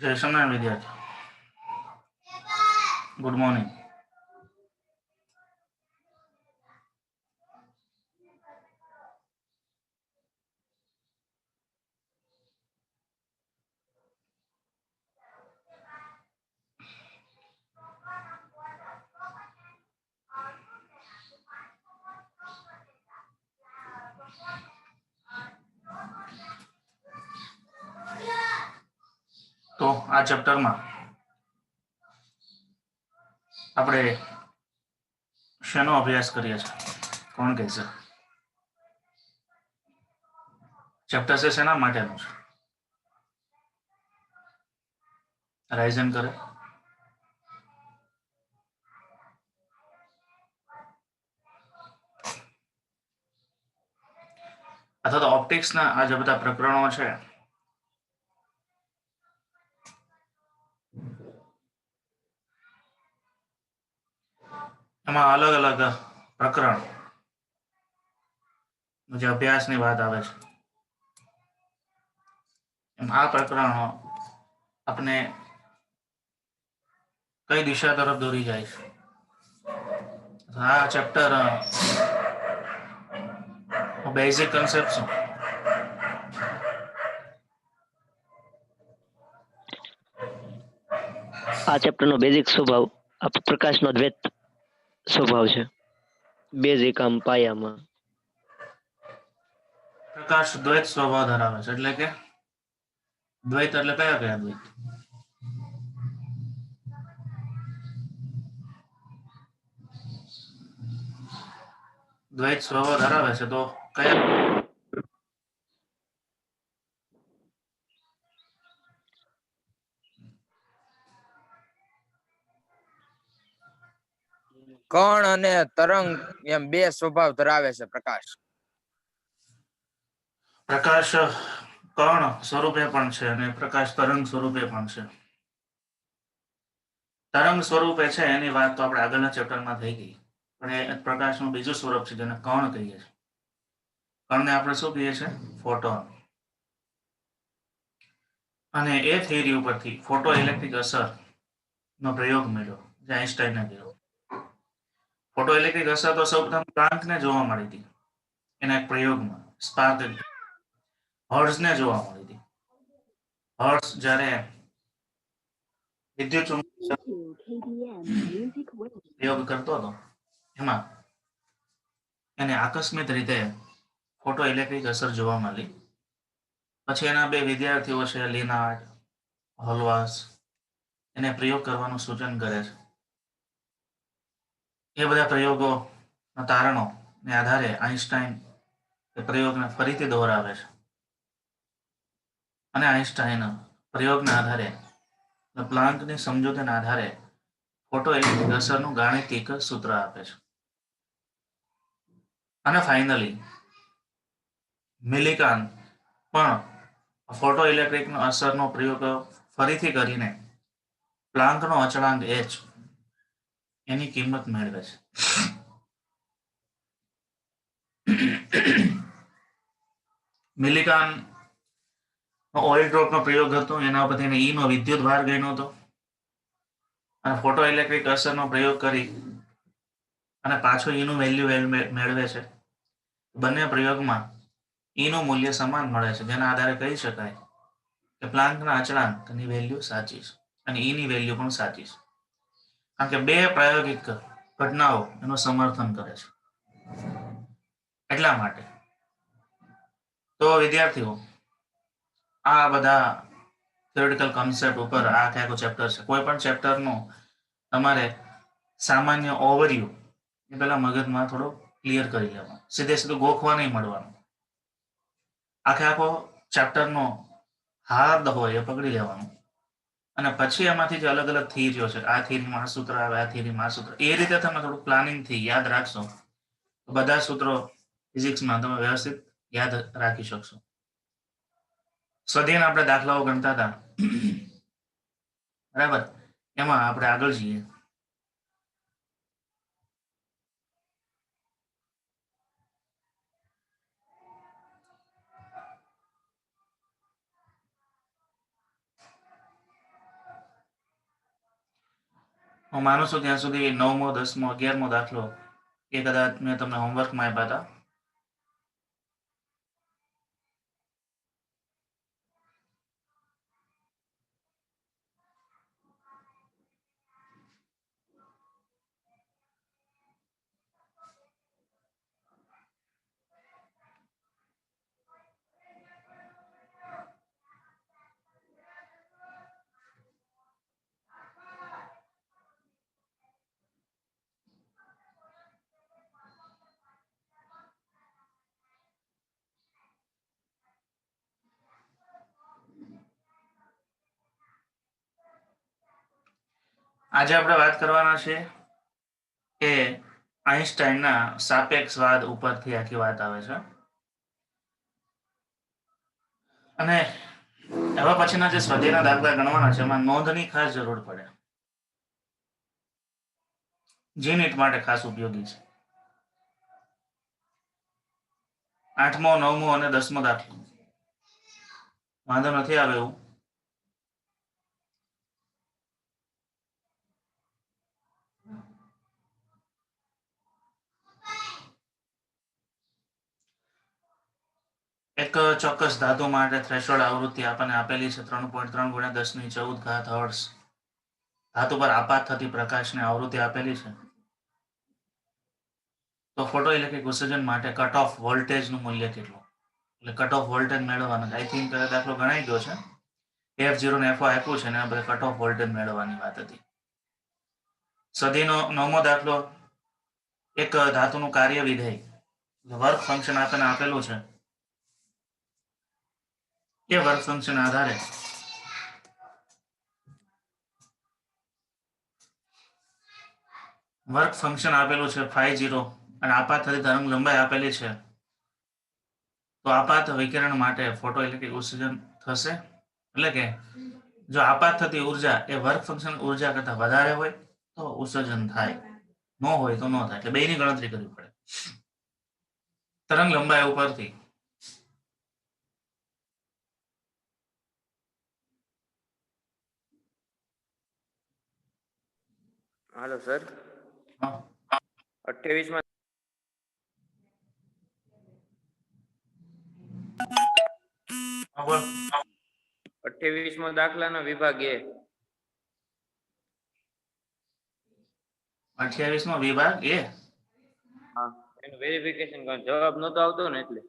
જય સ્વામિનારાયણ વિદ્યાર્થી, good morning. તો આ ચેપ્ટરમાં આપણે શેનો અભ્યાસ કરીએ છીએ? કોણ કહેશે? ચેપ્ટર છે શેના માટેનું છે? રાઇઝન કરે. અથવા તો ઓપ્ટિક્સના આ જે બધા પ્રકરણો છે એમાં અલગ અલગ પ્રકરણ જે અભ્યાસની વાત આવે છે, એમ આ પ્રકરણો આપણે કઈ દિશા તરફ દોરી જાય છે. આ ચેપ્ટર બેઝિક કન્સેપ્ટ શું? આ ચેપ્ટરનો બેઝિક સ્વભાવ પ્રકાશનો દ્વૈત સ્વભાવ છે. બેઝિક આમ પાયામાં પ્રકાશ દ્વૈત સ્વભાવ ધરાવે છે. એટલે કે દ્વૈત એટલે કયા કયા દ્વૈત? દ્વૈત સ્વભાવ ધરાવે છે તો કયા? કણ અને તરંગ એમ બે સ્વભાવ ધરાવે છે પ્રકાશ. પ્રકાશ કણ સ્વરૂપે પણ છે અને પ્રકાશ તરંગ સ્વરૂપે પણ છે. તરંગ સ્વરૂપે છે એની વાત તો આપણે આગળના ચેપ્ટરમાં થઈ ગઈ, પણ એ પ્રકાશનું બીજું સ્વરૂપ છે જેને કણ કહીએ છીએ. કણને આપણે શું કહીએ છીએ? ફોટોન. અને એ થિયરી ઉપરથી ફોટો ઇલેક્ટ્રિક અસર નો પ્રયોગ મળ્યો જે આઈન્સ્ટાઈને કર્યો. ફોટો ઇલેક્ટ્રિક અસર તો સૌપ્રથમ પ્લાન્કને જોવા મળી હતી એના એક પ્રયોગમાં. સ્પાર્ક હર્ટ્ઝને જોવા મળી હતી. હર્ટ્ઝ જ્યારે વિદ્યુત પ્રયોગ કરતો હતો એમાં એને આકસ્મિક રીતે ફોટો ઇલેક્ટ્રિક અસર જોવા મળી. પછી એના બે વિદ્યાર્થીઓ છે, લિનાર્ડ, હોલવાસ, એને પ્રયોગ કરવાનું સૂચન કરે છે. એ બધા પ્રયોગોના તારણોને આધારે આઈન્સ્ટાઈન એ પ્રયોગને ફરીથી દોહરાવે છે અને આઈન્સ્ટાઈન પ્રયોગના આધારે પ્લાન્કની સમજૂતીના આધારે ફોટો ઇલેક્ટ્રિક અસરનું ગાણિતિક સૂત્ર આપે છે. અને ફાઇનલી મિલિકાન પણ ફોટો ઇલેક્ટ્રિક અસરનો પ્રયોગ ફરીથી કરીને પ્લાન્કનો અચળાંક h એની કિંમત મેળવે છે. મિલિકાન ઓઇલ ડ્રોપનો પ્રયોગ હતો, એના પરથી એને ઈનો વિદ્યુત ભાર ગણ્યો હતો અને ફોટો ઇલેક્ટ્રિક અસરનો પ્રયોગ કરી અને પાછો ઈનું વેલ્યુ મેળવે છે. બંને પ્રયોગમાં ઈનું મૂલ્ય સમાન મળે છે, જેના આધારે કહી શકાય કે પ્લાન્કના અચળાંકની વેલ્યુ સાચી છે અને ઈની વેલ્યુ પણ સાચી છે, કારણ કે બે પ્રાયોગિક ઘટનાઓ એનું સમર્થન કરે છે. એટલા માટે તો વિદ્યાર્થીઓ આ બધા થિયોરિટિકલ કોન્સેપ્ટ ઉપર આખું ચેપ્ટર છે. કોઈ પણ ચેપ્ટરનો તમારે સામાન્ય ઓવરવ્યુ એ પેલા મગજમાં થોડો ક્લિયર કરી લેવાનું, સીધું ગોખવા નહીં મળવાનું. આખો ચેપ્ટરનો હાર્દ હોય એ પકડી લેવાનું અને પછી એમાંથી જે અલગ અલગ થિયરીઓ છે, આ થિયરીમાં આ સૂત્ર આવે, આ થિયરીમાં આ સૂત્ર, એ રીતે તમે થોડું પ્લાનિંગથી યાદ રાખશો તો બધા સૂત્રો ફિઝિક્સમાં તમે વ્યવસ્થિત યાદ રાખી શકશો. સ્વાધ્યાયના આપણે દાખલાઓ ગણતા હતા, બરાબર? એમાં આપણે આગળ જઈએ. હું માનું છું ત્યાં સુધી 9મો 10મો 11મો દાખલો એ કદાચ મેં તમને હોમવર્કમાં આપ્યા હતા. આજે આપણે વાત કરવાના છે કે આઈન્સ્ટાઈનના સાપેક્ષવાદ ઉપરથી આખી વાત આવે છે. અને હવે પછીના જે સ્વાધ્યાયના દાખલા ગણવાના છે એમાં નોંધની ખાસ જરૂર પડે, જે નીટ માટે ખાસ ઉપયોગી છે. 8મો 9મો અને 10મો દાખલો વાંધો નથી આવે એવું. એક ચોક્કસ ધાતુ માટે થ્રેશોલ્ડ આવૃત્તિ આપણને આપેલી છે 3.3 × 10⁻14 હર્ટ્ઝ. ધાતુ પર આપાત થતી પ્રકાશની આવૃત્તિ આપેલી છે. તો ફોટો ઇલેક્ટ્રિક ઉત્સર્જન માટે કટ ઓફ વોલ્ટેજનું મૂલ્ય કેટલું? એટલે કટ ઓફ વોલ્ટેજ મેળવવાનું. આઈ થિંક દાખલો ગણાઈ ગયો છે. F0 ને FO આપ્યું છે ને આપણે કટ ઓફ વોલ્ટેજ મેળવવાની વાત હતી. સદીનો 9મો દાખલો, એક ધાતુનું કાર્ય વિધેય વર્ક ફંક્શન આપણને આપેલું છે. એ વર્ક ફંક્શન આધારે વર્ક ફંક્શન આપેલું છે φ0 અને આપાત થતી તરંગ લંબાઈ આપેલી છે. તો આપાત વિકિરણ માટે ફોટો ઇલેક્ટ્રિક ઉત્સર્જન થશે. એટલે કે જો આપાત થતી ઉર્જા એ વર્ક ફંક્શન ઉર્જા કરતા વધારે હોય તો ઉત્સર્જન થાય, ન હોય તો ન થાય. એટલે બેની ગણતરી કરવી પડે તરંગ લંબાઈ ઉપરથી. હાલો સર, હા 28માં બોલ. 28મો દાખલાનો વિભાગ એ. 28મો વિભાગ એ. હા, એનું વેરિફિકેશન કરો. જવાબ નતો આવતો ને એટલે.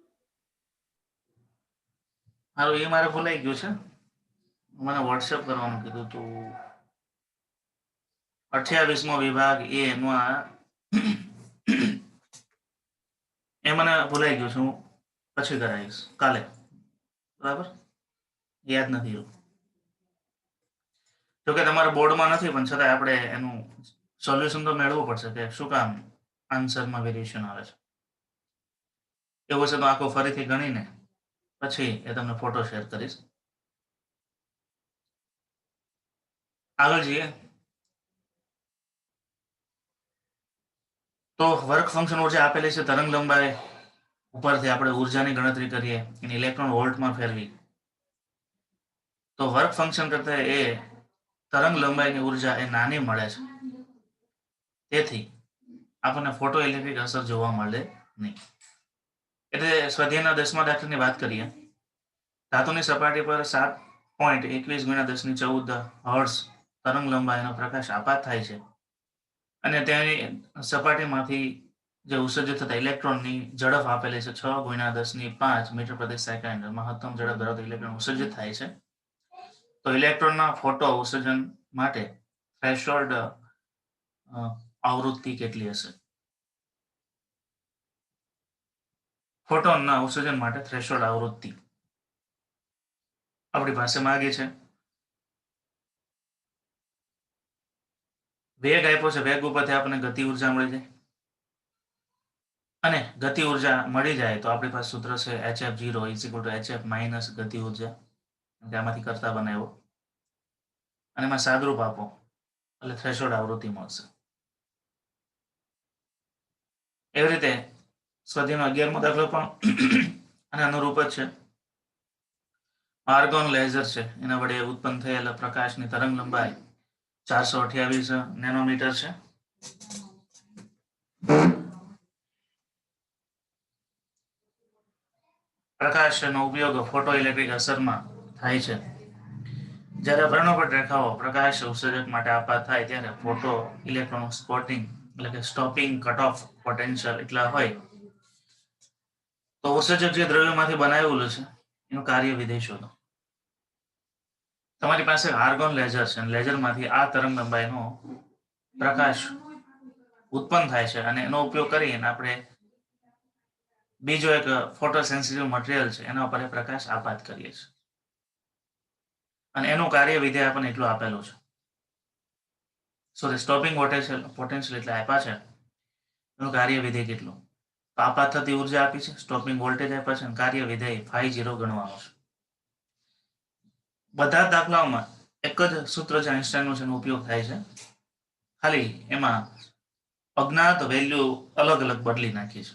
હારું, એ મારે ભૂલાઈ ગયું છે. મને વોટ્સએપ કરવાનું કીધું તું. 28મો વિભાગ એ એમાં એ મને ભૂલાઈ ગયું છે. હું પછી કરાવીશ કાલે. બરાબર, યાદ નથી એવું. જોકે તમારા બોર્ડમાં નથી પણ છતાં આપણે એનું સોલ્યુશન તો મેળવવું પડશે કે શું કામ આન્સરમાં વેરિએશન આવે છે. એવું છે તો આખો ફરીથી ગણીને પછી એ તમને ફોટો શેર કરીશ. આગળ જઈએ તો વર્ક ફંક્શન ઉર્જા આપેલી છે તરંગ લંબાઈ ઉપરથી આપણે ઉર્જાની ગણતરી કરીએ, એને ઇલેક્ટ્રોન વોલ્ટમાં ફેરવી તો વર્ક ફંક્શન કરતા એ તરંગ લંબાઈની ઉર્જા એ નાની મળે છે. તેથી આપણને ફોટો ઇલેક્ટ્રિક અસર જોવા મળે નહીં. એટલે સ્વાધ્યાયના 10મા દાખલાની વાત કરીએ. ધાતુની સપાટી પર 7.21 × 1014 હર્ટ્ઝ તરંગ લંબાઈનો પ્રકાશ આપાત થાય છે અને તેની સપાટીમાંથી જે ઉત્સર્જિત થતા ઇલેક્ટ્રોનની ઝડપ આપેલી છે 6 × 10⁵ મીટર પ્રતિ સેકન્ડ. મહત્તમ ઝડપ ધરાવતા ઇલેક્ટ્રોન ઉત્સર્જિત થાય છે. તો ઇલેક્ટ્રોનના ફોટો ઉત્સર્જન માટે થ્રેશોલ્ડ આવૃત્તિ કેટલી હશે? ફોટોનના ઉત્સર્જન માટે થ્રેશોલ્ડ આવૃત્તિ આપણી પાસે માંગી છે. વેગ આપ્યો છે, વેગ ઉપરથી આપણને ગતિ ઉર્જા મળી જાય અને ગતિ ઉર્જા મળી જાય તો આપણી પાસે સૂત્ર છે hf0 = hf માઇનસ ગતિ ઉર્જા. આમાંથી કરતા બનાવ્યો અને એમાં સાદરૂપ આપો એટલે થ્રેશોલ્ડ આવૃત્તિ મળશે. એવી રીતે સ્વાધ્યાયનો 11મો દાખલો પણ અને અનુરૂપ જ છે. આર્ગોન લેઝર છે એના વડે ઉત્પન્ન થયેલા પ્રકાશની તરંગ લંબાઈ 428 નેનોમીટર છે. પ્રકાશનો ઉપયોગ ફોટો ઇલેક્ટ્રિક અસરમાં થાય છે. જ્યારે વર્ણપટ રેખાઓ પ્રકાશ ઉત્સર્જક માટે આપાત થાય ત્યારે ફોટો ઇલેક્ટ્રોન સ્પોટિંગ એટલે કે સ્ટોપિંગ કટ ઓફ પોટેન્શિયલ એટલા હોય તો ઉત્સર્જક જે દ્રવ્યમાંથી બનાવેલું છે એનું કાર્ય વિધેય શોધો. તમારી પાસે આર્ગોન લેઝર છે અને લેઝરમાંથી આ તરંગ લંબાઈનો પ્રકાશ ઉત્પન્ન થાય છે અને એનો ઉપયોગ કરીને આપણે બીજો એક ફોટો સેન્સિટિવ મટીરિયલ છે એના ઉપર પ્રકાશ આપાત કરીએ છીએ અને એનું કાર્ય વિધેય આપણને એટલું આપેલું છે. સોરી, સ્ટોપિંગ પોટેન્શિયલ એટલે આપ્યા છે, એનું કાર્ય વિધેય કેટલું? તો આપાત થતી ઉર્જા આપી છે, સ્ટોપિંગ વોલ્ટેજ આપ્યા છે અને કાર્ય વિધેય φ0 ગણવાનું છે. બધા જ દાખલાઓમાં એક જ સૂત્ર છે આઈન્સ્ટાઈનનું છે એનો ઉપયોગ થાય છે, ખાલી એમાં અજ્ઞાત વેલ્યુ અલગ અલગ બદલી નાખી છે.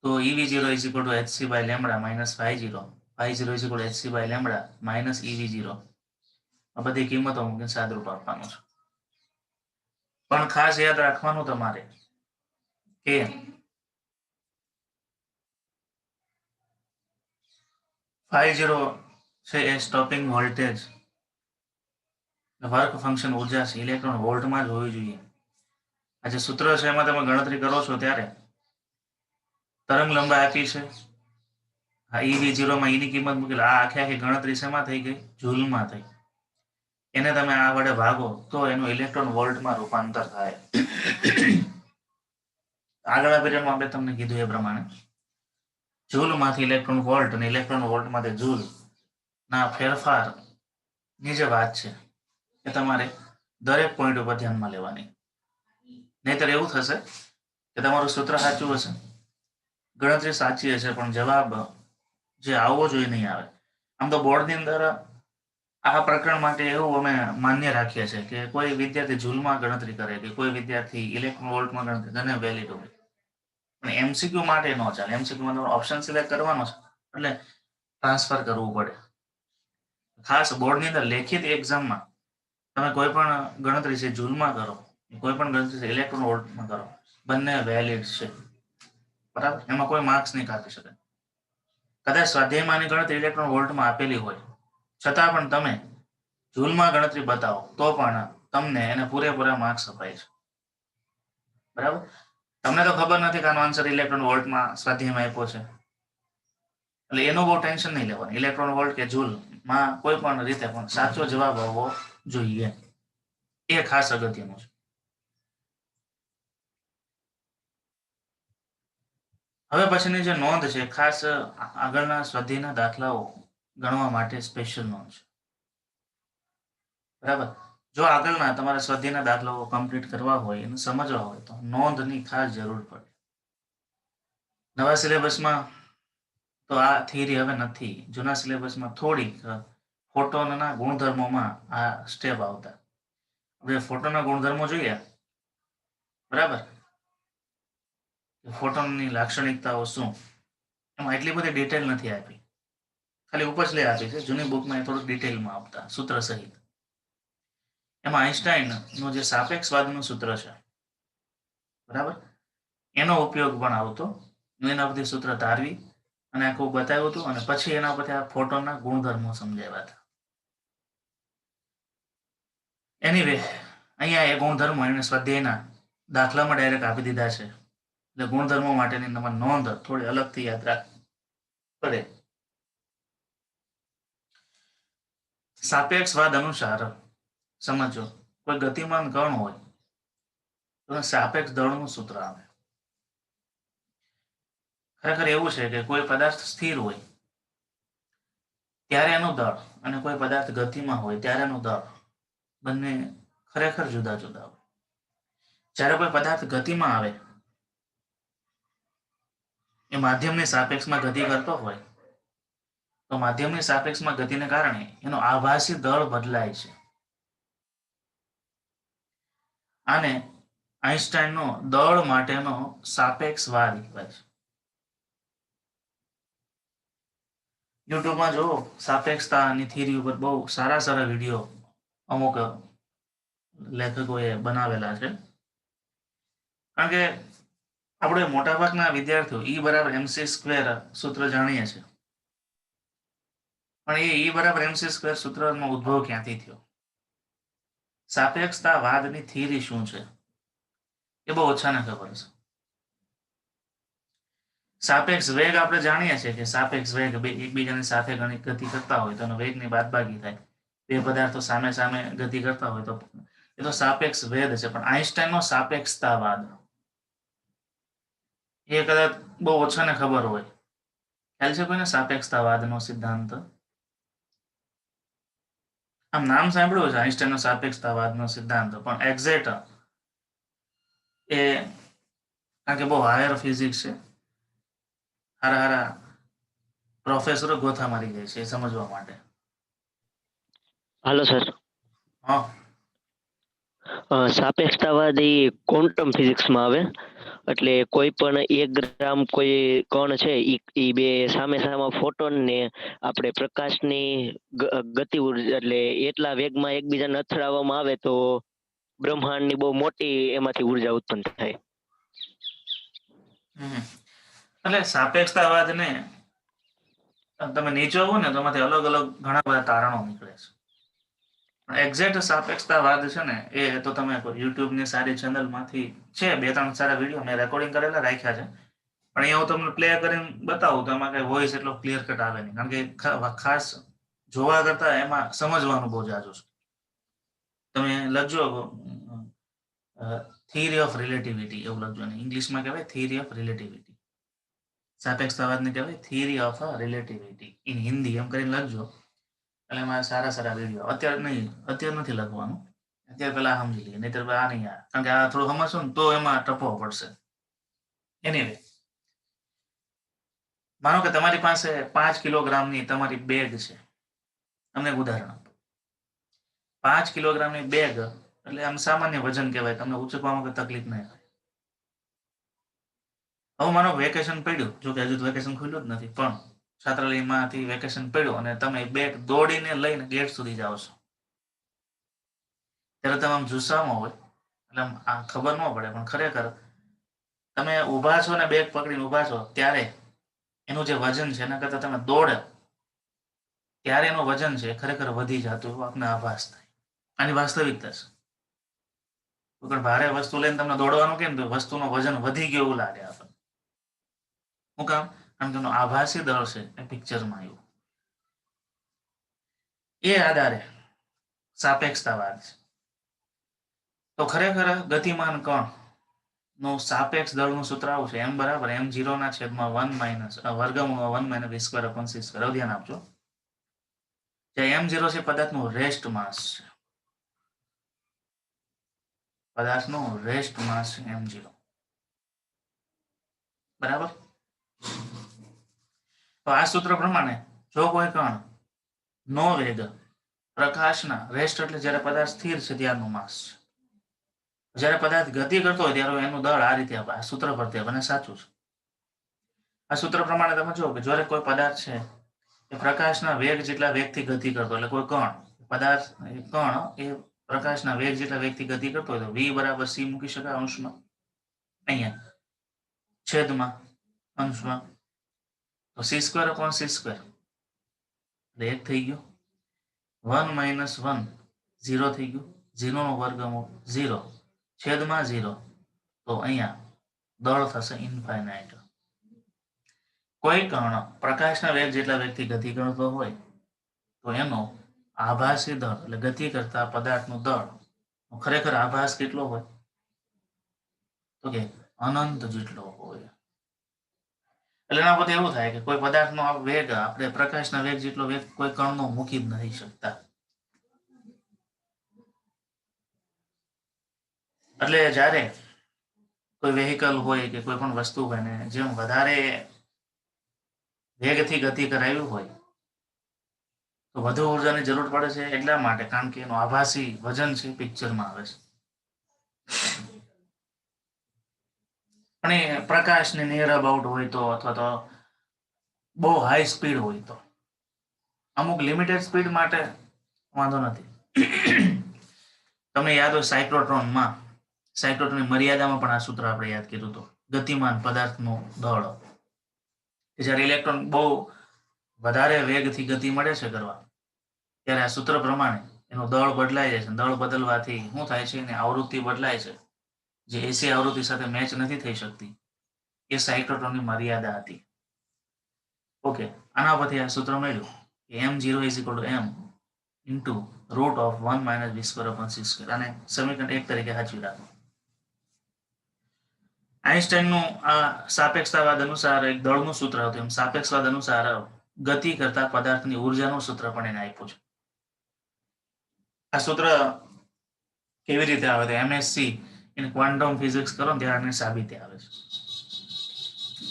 તો EV0 = hc/λ minus φ0, φ0 = hc/λ minus EV0. આ બધી કિંમતો મૂકીને સાદરૂપ આપવાનું છે. પણ ખાસ યાદ રાખવાનું તમારે કે φ0 છે એ સ્ટોપિંગ વોલ્ટેજ વર્ક ફંક્શન ઉર્જા છે ઇલેક્ટ્રોન વોલ્ટમાં જ હોવી જોઈએ. આ જે સૂત્ર છે એમાં તમે ગણતરી કરો છો ત્યારે તરંગ લંબાઈ આપી છે, આ EV0 માં એની કિંમત મૂકેલ, આ આખી ગણતરી શેમાં થઈ ગઈ? જૂલમાં થઈ. એને તમે આ વડે ભાગો તો એનું ઇલેક્ટ્રોન વોલ્ટમાં રૂપાંતર થાય. આગળના પીરિયડમાં આપણે તમને કીધું એ પ્રમાણે જૂલમાંથી ઇલેક્ટ્રોન વોલ્ટ અને ઇલેક્ટ્રોન વોલ્ટમાંથી જૂલ ના ફેરફાર ની જે વાત છે એ તમારે દરેક પોઈન્ટ ઉપર ધ્યાનમાં લેવાની. નહીતર એવું થશે કે તમારું સૂત્ર સાચું હશે, ગણતરી સાચી હશે, પણ જવાબ જે આવવો જોઈએ નહીં આવે. આમ તો બોર્ડની અંદર આ પ્રકરણ માટે એવું અમે માન્ય રાખીએ છીએ કે કોઈ વિદ્યાર્થી જૂલમાં ગણતરી કરે કે કોઈ વિદ્યાર્થી ઇલેક્ટ્રોન વોલ્ટમાં ગણતરી કરે વેલિડ હોય, પણ MCQ માટે ન ચાલે. MCQ માં તમારો ઓપ્શન સિલેક્ટ કરવાનો છે એટલે ટ્રાન્સફર કરવું પડે. ખાસ બોર્ડની અંદર લેખિત એક્ઝામમાં તમે કોઈ પણ ગણતરી છે જૂલમાં કરો, કોઈ પણ ગણતરી છે ઇલેક્ટ્રોન વોલ્ટમાં કરો, બંને વેલિડ છે, બરાબર? એમાં કોઈ માર્ક્સ નહીં કાપી શકે. કદાચ સ્વાધ્યાયમાંની ગણતરી ઇલેક્ટ્રોન વોલ્ટમાં આપેલી હોય છતાં પણ તમે જૂલમાં ગણતરી બતાવો તો પણ તમને એને પૂરેપૂરા માર્ક્સ અપાય છે, બરાબર? તમને તો ખબર નથી કે આનો આન્સર ઇલેક્ટ્રોન વોલ્ટમાં સ્વાધ્યાયમાં આપ્યો છે એટલે એનું બહુ ટેન્શન નહીં લેવાનું. ઇલેક્ટ્રોન વોલ્ટ કે જૂલ માં કોઈ પણ રીતે પણ સાચો જવાબ આવવો જોઈએ, એ ખાસ અગત્યનું છે. હવે પછીની જે નોંધ છે ખાસ આગળના સ્વાધ્યાયના દાખલાઓ ગણવા માટે સ્પેશિયલ નોંધ છે, બરાબર? જો આગળના તમારે સ્વાધ્યાયના દાખલાઓ કમ્પ્લીટ કરવા હોય એને સમજવા હોય તો નોંધની ખાસ જરૂર પડે. નવા સિલેબસમાં તો આ થિયરી હવે નથી. જૂના સિલેબસમાં થોડીક ફોટોનના ગુણધર્મોમાં આ સ્ટેપ આવતા. આપણે ફોટોના ગુણધર્મો જોઈએ, બરાબર? ફોટોનની લાક્ષણિકતાઓ શું, એમાં એટલી બધી ડિટેલ નથી આપી, ખાલી ઉપજલે આપી છે. જૂની બુકમાં એ થોડુંક ડિટેલમાં આપતા સૂત્ર સહિત. એમાં આઈન્સ્ટાઈનનું જે સાપેક્ષવાદનું સૂત્ર છે, બરાબર, એનો ઉપયોગ પણ આવતો. એના બધી સૂત્ર તારવી અને આખું બતાવ્યું હતું અને પછી એના પછી આ ફોટોના ગુણધર્મો સમજાવ્યા હતા. એનીવે અહીંયા એ ગુણધર્મો એને સ્વાધ્યાયના દાખલામાં ડાયરેક્ટ આપી દીધા છે એટલે ગુણધર્મો માટેની તમારી નોંધ થોડી અલગથી યાદ રાખવી પડે. સાપેક્ષવાદ અનુસાર સમજો, કોઈ ગતિમાન કણ હોય તો સાપેક્ષ દળનું સૂત્ર આવે. ખરેખર એવું છે કે કોઈ પદાર્થ સ્થિર હોય ત્યારે એનું દળ અને કોઈ પદાર્થ ગતિમાં હોય ત્યારે એનું દળ બંને ખરેખર જુદા જુદા હોય. જ્યારે કોઈ પદાર્થ ગતિમાં આવે એ માધ્યમની સાપેક્ષમાં ગતિ કરતો હોય તો માધ્યમની સાપેક્ષમાં ગતિને કારણે એનો આભાસી દળ બદલાય છે. આને આઈન્સ્ટાઈનનો દળ માટેનો સાપેક્ષવાદ કહેવાય છે. યુટ્યુબમાં જુઓ, સાપેક્ષતાની થિયરી ઉપર બહુ સારા વિડીયો અમુક લેખકોએ બનાવેલા છે. કારણ કે આપણે મોટાભાગના વિદ્યાર્થીઓ E બરાબર mc સ્ક્વેર સૂત્ર જાણીએ છીએ, પણ એ E બરાબર mc સ્ક્વેર સૂત્રનો ઉદ્ભવ ક્યાંથી થયો, સાપેક્ષતાવાદની થિયરી શું છે, એ બહુ ઓછાને ખબર છે. સાપેક્ષ વેગ આપણે જાણીએ છીએ કે સાપેક્ષ વેગ બે એકબીજાની સાથે ઘણી ગતિ કરતા હોય તો એનો વેગની બાદબાકી થાય. બે પદાર્થો સામે સામે ગતિ કરતા હોય તો એ તો સાપેક્ષ વેગ છે. પણ આઈન્સ્ટાઈનનો સાપેક્ષતાવાદ એ કદાચ બહુ ઓછાને ખબર હોય. ખ્યાલ છે કોઈને સાપેક્ષતાવાદનો સિદ્ધાંત? આમ નામ સાંભળ્યું છે આઈન્સ્ટાઈનનો સાપેક્ષતાવાદનો સિદ્ધાંત, પણ એક્ઝેક્ટ એ કારણ કે બહુ હાયર ફિઝિક્સ છે, હારા હારા પ્રોફેસરો ગોથા મારી જાય છે એ સમજવા માટે. હાલો સર, હા, સાપેક્ષતાવાદ એ ક્વોન્ટમ ફિઝિક્સમાં આવે. એટલે કોઈ પણ 1 ગ્રામ કોઈ કણ છે ઈ બે સામે સામા ફોટોન ને આપણે પ્રકાશની ગતિ ઉર્જા એટલે એટલા વેગમાં એકબીજાને અથડાવવામાં આવે તો બ્રહ્માંડની બહુ મોટી એમાંથી ઉર્જા ઉત્પન્ન થાય. એટલે સાપેક્ષતાવાદને તમે નીચોવો ને તો એમાંથી અલગ અલગ ઘણા બધા તારણો નીકળે છે. એક્ઝેક્ટ સાપેક્ષતાવાદ છે ને એ તો તમે યુટ્યુબની સારી ચેનલમાંથી છે, 2-3 સારા વિડીયો મેં રેકોર્ડિંગ કરેલા રાખ્યા છે, પણ એ હું તમને પ્લે કરીને બતાવું તો એમાં કઈ વોઇસ એટલો ક્લિયર કટ આવે નહીં. કારણ કે ખાસ જોવા કરતા એમાં સમજવાનું બહુ જાજુ છે. તમે લખજો થિયરી ઓફ રિલેટિવિટી એવું લખજો, ને ઇંગ્લિશમાં કહેવાય થિયરી ઓફ રિલેટિવિટી. સાપેક્ષતાવાદને કહેવાય theory of relativity in Hindi એમ કરીને લખજો. એટલે એમાં સારા સારા વિડીયો અત્યારે નથી લખવાનું, અત્યારે પેલા સમજી લઈએ, નહીતર આ નહીં આવે. કારણ કે આ થોડું સમજશું ને તો એમાં ટપવો પડશે. એનીવે, માનો કે તમારી પાસે 5 કિલોગ્રામની તમારી બેગ છે. તમને એક ઉદાહરણ આપો. 5 કિલોગ્રામની બેગ એટલે આમ સામાન્ય વજન કહેવાય, તમને ઉચકવામાં કોઈ તકલીફ નહીં થાય. હવે માનો વેકેશન પડ્યું, જો કે હજુ વેકેશન ખુલ્યું જ નથી, પણ છાત્રાલયમાંથી વેકેશન પડ્યું અને તમે બેગ દોડીને લઈને ગેટ સુધી જાઓ છો. ત્યારે તમે આમ જુસ્સામાં હોય એટલે આ ખબર ન પડે, પણ ખરેખર તમે ઊભા છો ને બેગ પકડીને ઊભા છો ત્યારે એનું જે વજન છે એના કરતાં તમે દોડે ત્યારે એનું વજન છે ખરેખર વધી જતું એવું આપને આભાસ થાય. આની વાસ્તવિકતા છે. કોઈ ભારે વસ્તુ લઈને તમને દોડવાનું કેમ તો વસ્તુનું વજન વધી ગયું એવું લાગે આપણને. શું કામ? કારણ કે એનું આભાસી દળ છે એ પિક્ચરમાં આવ્યું. એ આધારે સાપેક્ષતાવાદ છે. તો ખરેખર ગતિમાન કણ નું સાપેક્ષ દળનું સૂત્ર આવું છે, m બરાબર m0 ના છેદમાં 1 વર્ગમૂળ 1 - v²/c². ધ્યાન આપજો, જે m0 છે પદાર્થનું રેસ્ટ માસ છે. પદાર્થનું રેસ્ટ માસ m0 બરાબર. તો આ સૂત્ર પ્રમાણે જો કોઈ કણ નો વેગ પ્રકાશના રેસ્ટ એટલે જ્યારે પદાર્થ સ્થિર છે ત્યારનું માસ છે. જ્યારે પદાર્થ ગતિ કરતો હોય ત્યારે એનું દળ આ રીતે આ સૂત્ર પરથી બને સાચું છે. આ સૂત્ર પ્રમાણે તમે જુઓ કે જ્યારે કોઈ પદાર્થ છે એ પ્રકાશના વેગ જેટલા વેગથી ગતિ કરતો, એટલે કોઈ કણ પદાર્થ કણ એ પ્રકાશના વેગ જેટલા વેગથી ગતિ કરતો હોય તો v બરાબર c મૂકી શકાય અંશમાં, અહીંયા છેદમાં અંશમાં, તો c²/c² એટલે 1 થઈ ગયો. 1 - 1 0 થઈ ગયું. 0 નો વર્ગમૂળ 0 છેદમાં 0, તો અહીંયા દળ થશે ઇન્ફાઇનાઇટ. કોઈ કણ પ્રકાશના વેગ જેટલા વેગથી ગતિ કરતો હોય તો એનો આભાસી દળ એટલે ગતિ કરતા પદાર્થનું દળ ખરેખર આભાસ કેટલો હોય તો કે અનંત જેટલો હોય. એટલે એના પરથી એવું થાય કે કોઈ પદાર્થનો વેગ આપણે પ્રકાશના વેગ જેટલો વેગ કોઈ કણનો મૂકી જ નથી શકતા. એટલે જ્યારે કોઈ વેહિકલ હોય કે કોઈ પણ વસ્તુ હોય ને જેમ વધારે વેગથી ગતિ કરાવ્યું હોય તો વધુ ઉર્જાની જરૂર પડે છે. એટલા માટે કારણ કે એનું આભાસી વજન છે પિક્ચરમાં આવે છે. પણ એ પ્રકાશની નિયર અબાઉટ હોય તો અથવા તો બહુ હાઈ સ્પીડ હોય તો અમુક લિમિટેડ સ્પીડ માટે વાંધો નથી. તમને યાદ હોય સાયક્લોટ્રોનની મર્યાદામાં પણ આ સૂત્ર આપણે યાદ કર્યું હતું. ગતિમાન પદાર્થનું દળ કે જ્યારે ઇલેક્ટ્રોન બહુ વધારે વેગથી ગતિ મળે છે કરવા ત્યારે આ સૂત્ર પ્રમાણે એનું દળ બદલાઈ જાય છે. દળ બદલવાથી શું થાય છે? એની આવૃત્તિ બદલાય છે, જે એસી આવૃત્તિ સાથે મેચ નથી થઈ શકતી. એ સાયક્લોટ્રોનની મર્યાદા હતી. ઓકે, આના પરથી આ સૂત્ર મળ્યું કે m0 = m into root of 1 - v²/c². અને સમીકરણ 1 તરીકે સાચવી રાખો. આઈન્સ્ટાઈનનું આ સાપેક્ષતાવાદ અનુસાર એક દળનું સૂત્ર હતું, એમ સાપેક્ષવાદ અનુસાર ગતિ કરતા પદાર્થની ઉર્જાનું સૂત્ર પણ એને આપ્યું છે. આ સૂત્ર કેવી રીતે આવે? તો MSc ઇન ક્વોન્ટમ ફિઝિક્સ કરો ને ત્યારે સાબિતી આવે છે.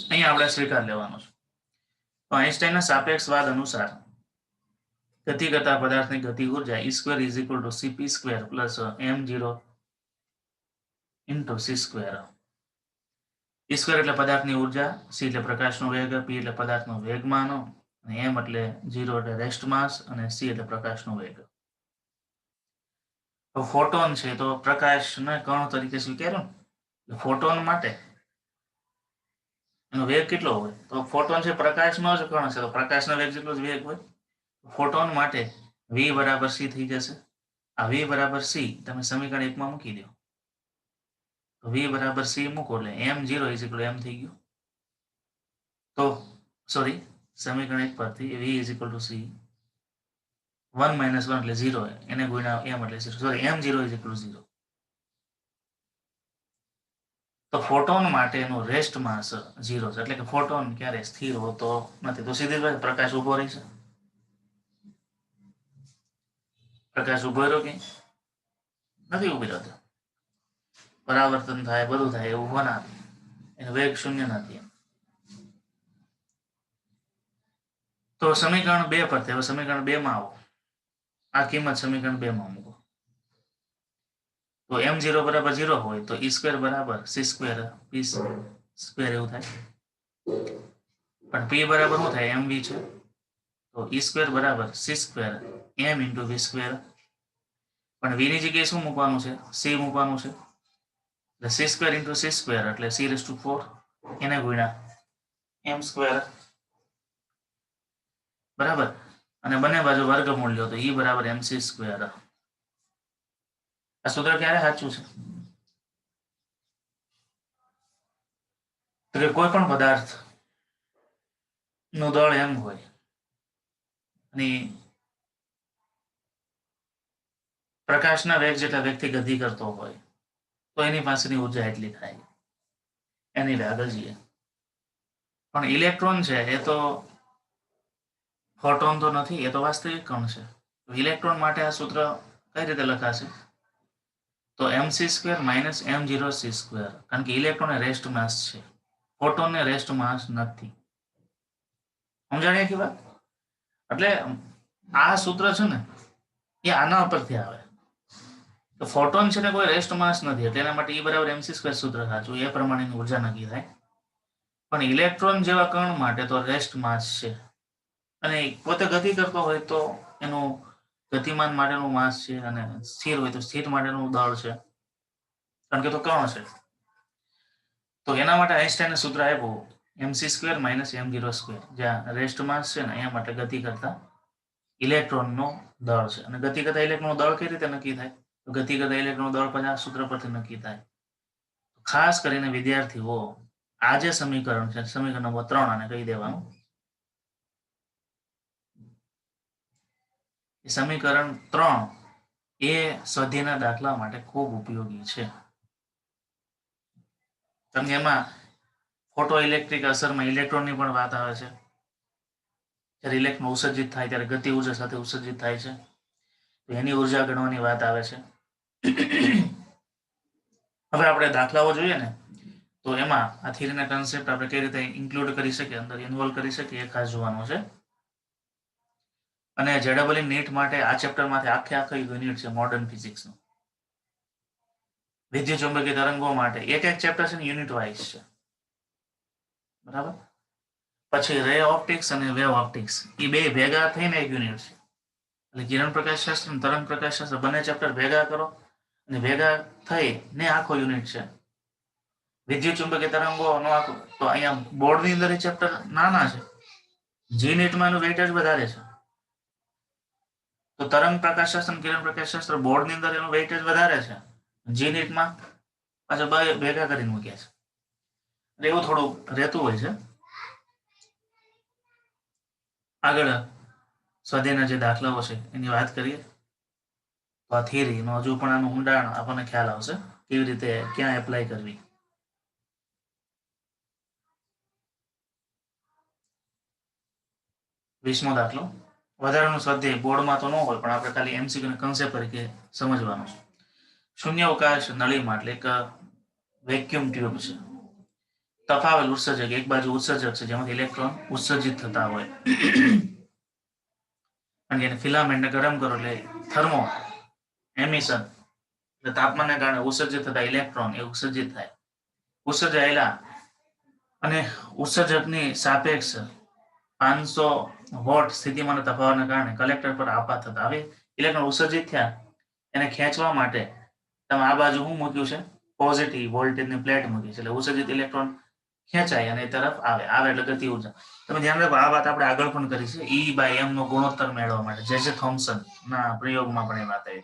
અહીંયા આપણે સ્વીકાર લેવાનો છે. તો આઈન્સ્ટાઈનના સાપેક્ષવાદ અનુસાર ગતિ કરતા પદાર્થની ગતિ ઉર્જા E² = cp² + m0 * c². E² એટલે પદાર્થની ઉર્જા, c એટલે પ્રકાશનો વેગ, p એટલે પદાર્થનો વેગમાન, અને m એટલે 0 એટલે રેસ્ટ માસ, અને c એટલે પ્રકાશનો વેગ. તો ફોટોન છે તો પ્રકાશને કણ તરીકે સ્વીકાર્યો ને. ફોટોન માટે એનો વેગ કેટલો હોય? તો ફોટોન છે પ્રકાશનો જ કણ છે, તો પ્રકાશનો વેગ જેટલો જ વેગ હોય. ફોટોન માટે v = c થઈ જશે. આ v = c તમે સમીકરણ 1 માં મૂકી દો. તો v = c મૂકો એટલે m0 = m થઈ ગયું. તો સોરી, સમીકરણ 1 પરથી v = c 1 - 1 એટલે 0, એને ગુણ્યા m એટલે 0. Sorry, m0 = 0. તો ફોટોન માટેનું રેસ્ટ માસ 0 છે, એટલે કે ફોટોન ક્યારે સ્થિર હોતો નથી. તો સીધી વાત, પ્રકાશ ઉભો રહેશે. પ્રકાશ ઉભો રહ્યો કે નથી ઉભી રહેતો. પરાવર્તન થાય, બધું થાય, એવું હોના એનો વેગ શૂન્ય નથી. તો સમીકરણ 2 પરથી હવે સમીકરણ 2 માં આવો. આ કિંમત સમીકરણ 2 માં મૂકો. તો m0 = 0 હોય તો E² = c² p² એવું થાય. પણ p બરાબર શું થાય? mv છે. તો E² = c² m * v². પણ v ની જગ્યાએ શું મૂકવાનું છે? c મૂકવાનું છે. એટલે c² * c² એટલે c⁴ એને ગુણ્યા m². બરાબર. અને બંને બાજુ વર્ગમૂળ લ્યો તો E = mc². આ સૂત્ર ક્યારે સાચું છે? તો કે કોઈ પણ પદાર્થ નું દળ m હોય અને પ્રકાશના વેગ જેટલા વેગથી ગતિ કરતો હોય તો એની પાસેની ઉર્જા એટલી થાય. એની આગળ જઈએ. પણ ઇલેક્ટ્રોન છે એ તો ફોટોન તો નથી, એ તો વાસ્તવિક કણ છે. ઇલેક્ટ્રોન માટે આ સૂત્ર કઈ રીતે લખાશે? તો mc² - m0 c². કારણ કે ઇલેક્ટ્રોન રેસ્ટ માસ છે, ફોટોનને રેસ્ટ માસ નથી. સમજાણી કે વાત? એટલે આ સૂત્ર છે ને એ આના પરથી આવે. તો ફોટોન છે ને કોઈ રેસ્ટ માસ નથી, એટલે એના માટે E = mc² સૂત્ર સાચું, એ પ્રમાણેની ઉર્જા નક્કી થાય. પણ ઇલેક્ટ્રોન જેવા કણ માટે તો રેસ્ટ માસ છે, અને પોતે ગતિ કરતો હોય તો એનું ગતિમાન માટેનું માસ છે, અને સ્થિર હોય તો સ્થિર માટેનું દળ છે, કારણ કે તો કણ છે. તો એના માટે આઈન્સ્ટાઈને સૂત્ર આપ્યું mc² - m0², જ્યાં રેસ્ટ માસ છે ને એના માટે ગતિ કરતા ઇલેક્ટ્રોનનો દળ છે. અને ગતિ કરતા ઇલેક્ટ્રોનનું દળ કઈ રીતે નક્કી થાય? તો ગતિ કરતા ઇલેક્ટ્રોનનું દળ પછી આ સૂત્ર પરથી નક્કી થાય. ખાસ કરીને વિદ્યાર્થીઓ આ જે સમીકરણ છે, સમીકરણ નંબર 3, આને કહી દેવાનું સમીકરણ 3 એ સ્વાધ્યાયના દાખલા માટે ખૂબ ઉપયોગી છે. કારણ કે એમાં ફોટો ઇલેક્ટ્રિક અસરમાં ઇલેક્ટ્રોનની પણ વાત આવે છે. જ્યારે ઇલેક્ટ્રોન ઉત્સર્જિત થાય ત્યારે ગતિ ઉર્જા સાથે ઉત્સર્જિત થાય છે, તો એની ઉર્જા ગણવાની વાત આવે છે. હવે આપણે દાખલાઓ જોઈએ ને, તો એમાં આ થિયરીના કન્સેપ્ટ આપણે કઈ રીતે ઇન્ક્લુડ કરી શકીએ, અંદર ઇન્વોલ્વ કરી શકીએ, એ ખાસ જોવાનું છે. અને JEE નીટ માટે આ ચેપ્ટરમાંથી આખો યુનિટ છે મોડર્ન ફિઝિક્સનો. વિદ્યુત ચુંબકીય તરંગો માટે એક ચેપ્ટર છે ને યુનિટ વાઇઝ છે. બરાબર. પછી રે ઓપ્ટિક્સ અને વેવ ઓપ્ટિક્સ, એ બે ભેગા થઈને એક યુનિટ છે. એટલે કિરણ પ્રકાશ શાસ્ત્ર અને તરંગ પ્રકાશ શાસ્ત્ર બંને ચેપ્ટર ભેગા કરો અને ભેગા થઈ ને આખો યુનિટ છે. વિદ્યુત ચુંબકીય તરંગો નો આખો, તો અહીંયા બોર્ડની અંદર ચેપ્ટર નાના છે, જી નીટમાં એનું વેઇટેજ વધારે છે. તો તરંગ પ્રકાશશાસ્ત્ર, કિરણ પ્રકાશશાસ્ત્ર બોર્ડની અંદર એનું વેઇટેજ વધારે છે, જી નીટમાં પાછા ભેગા કરીને મૂક્યા છે. એટલે એવું થોડું રહેતું હોય છે. આગળ સ્વાધ્યાયના જે દાખલાઓ છે એની વાત કરીએ તો આ થિયરીનો હજુ પણ આનું ઊંડાણ આપણને ખ્યાલ આવશે કેવી રીતે ક્યાં એપ્લાય કરવી. 20મો દાખલો. વધારાનું સ્વાધ્યાય બોર્ડમાં તો ન હોય પણ આપણે ખાલી એમસીક્યુ ને કન્સેપ્ટ તરીકે સમજવાનું છે. શૂન્યાવકાશ નળીમાં એટલે એક વેક્યુમ ટ્યુબ છે. તફાવત ઉત્સર્જક, એક બાજુ ઉત્સર્જક છે જેમાંથી ઇલેક્ટ્રોન ઉત્સર્જિત થતા હોય અને એને ફિલામેન્ટને ગરમ કરો એટલે થર્મો એમિશન એટલે તાપમાનને કારણે ઉત્સર્જિત થતા ઇલેક્ટ્રોન એ ઉત્સર્જિત થાય. ઉત્સર્જાયેલા અને ઉત્સર્જકની સાપેક્ષ 500 વોટ સ્થિતિમાન તફાવતને કારણે કલેક્ટર પર આપાત થતા. હવે ઇલેક્ટ્રોન ઉત્સર્જિત થયા એને ખેંચવા માટે તમે આ બાજુ શું મૂક્યું છે? પોઝિટિવ વોલ્ટેજની પ્લેટ મૂકી છે એટલે ઉત્સર્જિત ઇલેક્ટ્રોન ખેંચાય અને એ તરફ આવે એટલે ગતિ ઉર્જા. તમે ધ્યાન રાખો, આ વાત આપણે આગળ પણ કરી છે. E/m નો ગુણોત્તર મેળવવા માટે જે થોમ્સન ના પ્રયોગમાં પણ એ વાત આવી.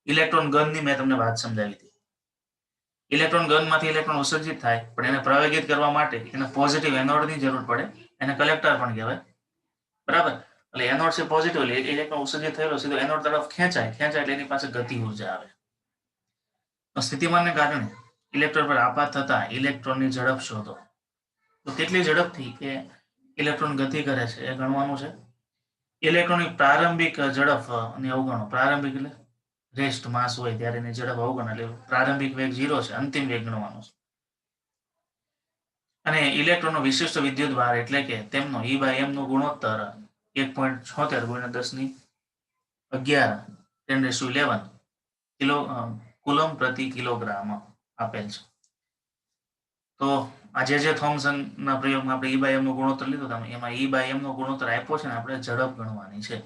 ઇલેક્ટ્રોન ગનની મેં તમને વાત સમજાવી હતી. ઇલેક્ટ્રોન ગનમાંથી ઇલેક્ટ્રોન ઉત્સર્જિત થાય પણ એને પ્રવેગિત કરવા માટે એને પોઝિટિવ એનોડની જરૂર પડે, એને કલેક્ટર પણ કહેવાય, બરાબર. એટલે એનોડ છે પોઝિટિવ, એટલે ઇલેક્ટ્રોન ઉત્સર્જિત થયેલો સીધો એનોડ તરફ ખેંચાય એટલે એની પાસે ગતિ ઉર્જા આવે. સ્થિતિમાનને કારણે ઇલેક્ટ્રોન પર આપાત થતા ઇલેક્ટ્રોનની ઝડપ શોધો. તો કેટલી ઝડપથી કે ઇલેક્ટ્રોન ગતિ કરે છે એ ગણવાનું છે. ઇલેક્ટ્રોનની પ્રારંભિક ઝડપ અને અવગણો. પ્રારંભિક એટલે રેસ્ટ માસ હોય ત્યારે એની ઝડપ અવગણ, એટલે પ્રારંભિક વેગ 0 છે, અંતિમ વેગ ગણવાનો છે. અને ઇલેક્ટ્રોનનો વિશિષ્ટ વિદ્યુત ભાર એટલે કે તેમનો E/m નો ગુણોત્તર 1.76 × 10⁻11 કિલો કુલમ પ્રતિ કિલોગ્રામ આપેલ છે. તો આ જે થોમ્સનના પ્રયોગમાં આપણે E/m નો ગુણોત્તર લીધો તમે, એમાં E/m નો ગુણોત્તર આપ્યો છે ને આપણે ઝડપ ગણવાની છે.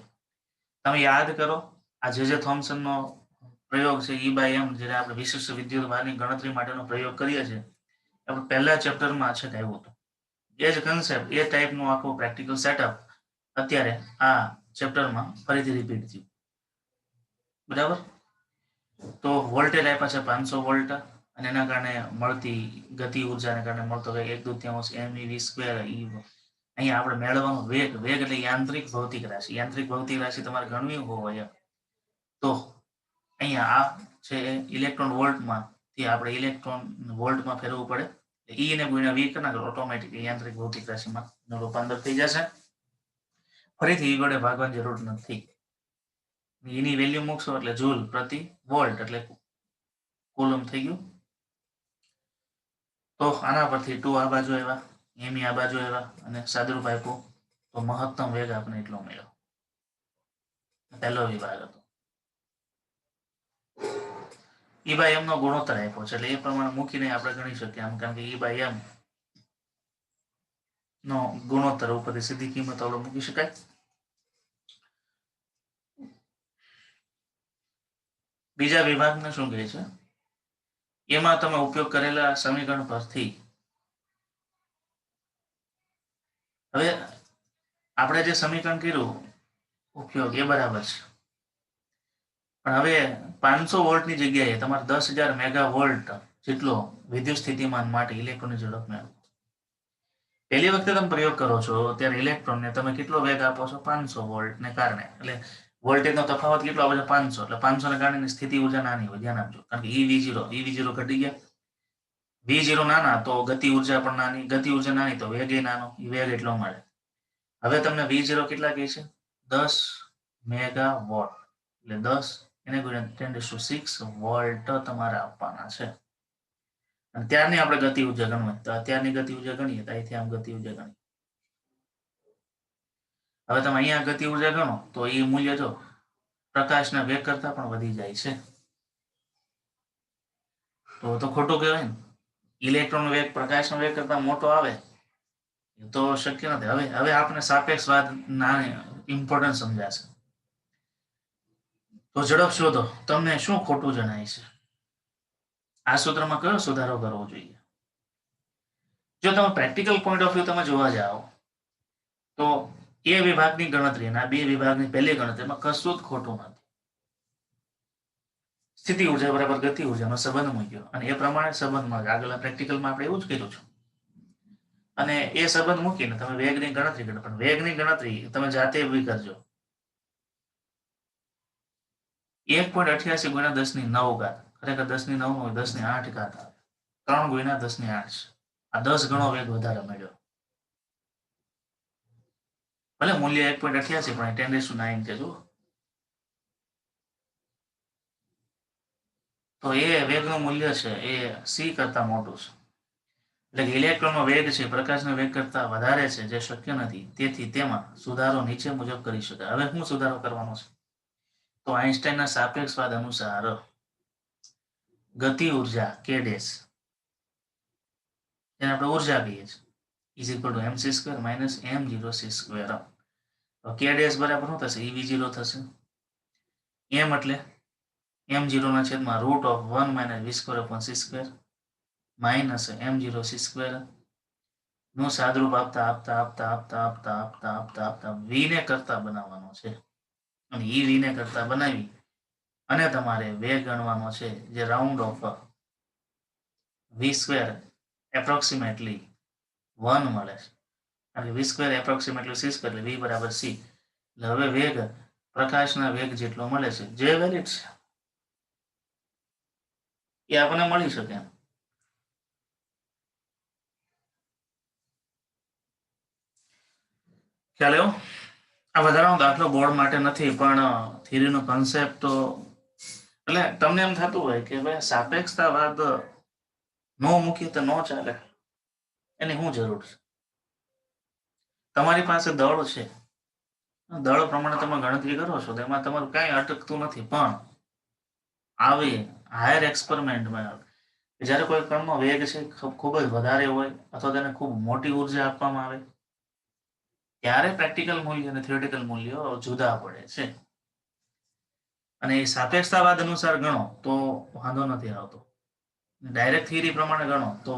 તમે યાદ કરો, આ જે થોમ્સનનો પ્રયોગ છે E/m, જ્યારે આપણે વિશિષ્ટ વિદ્યુત ભારની ગણતરી માટેનો પ્રયોગ કરીએ છીએ, આપણે પહેલા ચેપ્ટરમાં છે આવ્યું હતું. એ જ કન્સેપ્ટ, એ ટાઈપનું આખું પ્રેક્ટિકલ સેટઅપ અત્યારે આ ચેપ્ટરમાં ફરીથી રિપીટ થયું, બરાબર. તો વોલ્ટેજ આપ્યા છે 500 વોલ્ટ અને એના કારણે મળતી ગતિ ઉર્જાને કારણે મળતો વેગ 1/2 MeV². અહીંયા આપણે મેળવવાનો વેગ એટલે યાંત્રિક ભૌતિક રાશિ. યાંત્રિક ભૌતિક રાશિ તમારે ગણવી હોય તો અહીંયા આ છે ઇલેક્ટ્રોન વોલ્ટમાં થી આપણે ઇલેક્ટ્રોન વોલ્ટમાં ફેરવવું પડે. E ને ગુણ્યા V કરી નાખો, ઓટોમેટિક યાંત્રિક ભૌતિક રાશિમાં રૂપાંતર થઈ જશે. ફરીથી E વડે ભાગવાની જરૂર નથી. એની વેલ્યુ મૂકશો એટલે જૂલ પ્રતિ વોલ્ટ એટલે કુલમ થઈ ગયું. તો આના પરથી 2 આ બાજુ આવ્યા, M આ બાજુ આવ્યા અને સાદુરૂપ આપ્યું તો મહત્તમ વેગ આપણે એટલો મળ્યો. પહેલો વિભાગ હતો. E/m નો ગુણોત્તર આપ્યો છે એટલે એ પ્રમાણે મૂકીને આપણે ગણી શકીએ આમ, કારણ કે E/m નો ગુણોત્તર ઉપરથી સીધી કિંમત આપણે મૂકી શકાય. બીજા વિભાગને શું કહે છે? એમાં તમે ઉપયોગ કરેલા સમીકરણ પરથી હવે આપણે જે સમીકરણ કર્યું ઉપયોગ એ બરાબર છે, પણ હવે 500 વોલ્ટની જગ્યાએ તમારે 10,000 મેગાવોલ્ટ જેટલો વિદ્યુત સ્થિતિમાન માટે ઇલેક્ટ્રોનની ઝડપ મેળવો. પહેલી વખતે તમે પ્રયોગ કરો છો ત્યારે ઇલેક્ટ્રોનને તમે કેટલો વેગ આપો છો? 500 વોલ્ટને કારણે. એટલે વોલ્ટેજનો તફાવત કેટલો આવે છે? 500. એટલે 500 ને કારણે સ્થિતિ ઉર્જા નાની હોય, ધ્યાન આપજો, કારણ કે EV0 ઘટી ગયા. V0 નાના તો ગતિ ઉર્જા પણ નાની, ગતિ ઉર્જા નાની તો વેગ નાનો, વેગ એટલો મળે. હવે તમને V0 કેટલા કહે છે? 10 મેગાવોટ, એટલે 10 એને ગુણ્યા 10⁶ વોલ્ટ તમારે આપવાના છે. અને ત્યારની આપણે ગતિ ઉર્જા ગણવી, તો અત્યારની ગતિ ઉર્જા ગણીએ તો અહીંથી આમ ગતિ ઉર્જા ગણી. હવે તમે અહીંયા ગતિ ઉર્જા ગણો તો એ મૂલ્ય જો પ્રકાશના વેગ કરતા પણ વધી જાય છે. તો ખોટું કહેવાય ને. ઇલેક્ટ્રોન વેગ પ્રકાશનો વેગ કરતા મોટો આવે તો શક્ય નથી. હવે આપણે સાપેક્ષવાદ ના ઇમ્પોર્ટન્સ સમજાશે. તો ઝડપ શોધો. તમને શું ખોટું જણાય છે? આ સૂત્રમાં કયો સુધારો કરવો જોઈએ? જો તમે પ્રેક્ટિકલ પોઈન્ટ ઓફ વ્યૂ તમે જોવા જાઓ તો એ વિભાગની ગણતરી અને આ બે વિભાગની પહેલી ગણતરીમાં કશું જ ખોટું નથી. સ્થિતિ ઉર્જા બરાબર ગતિ ઉર્જાનો સંબંધ મૂક્યો અને એ પ્રમાણે સંબંધમાં આગળ પ્રેક્ટિકલમાં આપણે એવું જ કર્યું છે. અને એ સંબંધ મૂકીને તમે વેગની ગણતરી કરો, પણ વેગની ગણતરી તમે જાતે બી કરજો. 1.88 ગુણ્યા 10⁹ ખરેખર 10⁹ હોય 10⁸ આવે. 3 ગુણ્યા 10⁸ છે. આ 10 ગણો વેગ વધારે મળ્યો. ભલે મૂલ્ય 1.88 પણ 10⁹ છે. જુઓ તો એ વેગનું મૂલ્ય છે એ c કરતા મોટું છે. એટલે કે ઇલેક્ટ્રોનનો વેગ છે પ્રકાશના વેગ કરતા વધારે છે, જે શક્ય નથી. તેથી તેમાં સુધારો નીચે મુજબ કરી શકાય. હવે શું સુધારો કરવાનો છે? તો આઈન્સ્ટાઈનના સાપેક્ષવાદ અનુસાર ગતિ ઉર્જા k ડેશ, જેને આપણે ઉર્જા કહીએ છીએ, = mc² - m0c². તો k ડેશ બરાબર શું થશે? ev0 થશે. m એટલે m0/√1 - v²/c² માઇનસ m0c² નું સાદરૂપ આપતા આપતા આપતા આપતા આપતા આપતા આપતા આપતા v ને કરતા બનાવવાનો છે. અને v ને કરતા બનાવી અને તમારે વેગ ગણવાનો છે, જે રાઉન્ડ ઓફ v² એપ્રોક્સિમેટલી 1 મળે છે. અને v² એપ્રોક્સિમેટલી c² એટલે v બરાબર c. એટલે હવે વેગ પ્રકાશના વેગ જેટલો મળે છે, જે વેલિડ છે એ આપણને મળી શકે. ખ્યાલ આવ્યો? આ વધારાનો દાખલો બોર્ડ માટે નથી, પણ થિયરીનો કન્સેપ્ટ તો એટલે તમને એમ થતું હોય કે ભાઈ સાપેક્ષતાવાદ નો મૂકીએ તો નો ચાલે, એની શું જરૂર છે? તમારી પાસે દળ છે, દળ પ્રમાણે તમે ગણતરી કરો છો, તો એમાં તમારું કાંઈ અટકતું નથી. પણ આવી હાયર એક્સપેરિમેન્ટમાં જ્યારે કોઈ કણનો વેગ છે ખૂબ જ વધારે હોય અથવા તેને ખૂબ મોટી ઉર્જા આપવામાં આવે, ત્યારે પ્રેક્ટિકલ મૂલ્ય અને થિયોરિટિકલ મૂલ્યો જુદા પડે છે. અને એ સાપેક્ષતાવાદ અનુસાર ગણો તો વાંધો નથી આવતો. ડાયરેક્ટ થિયરી પ્રમાણે ગણો તો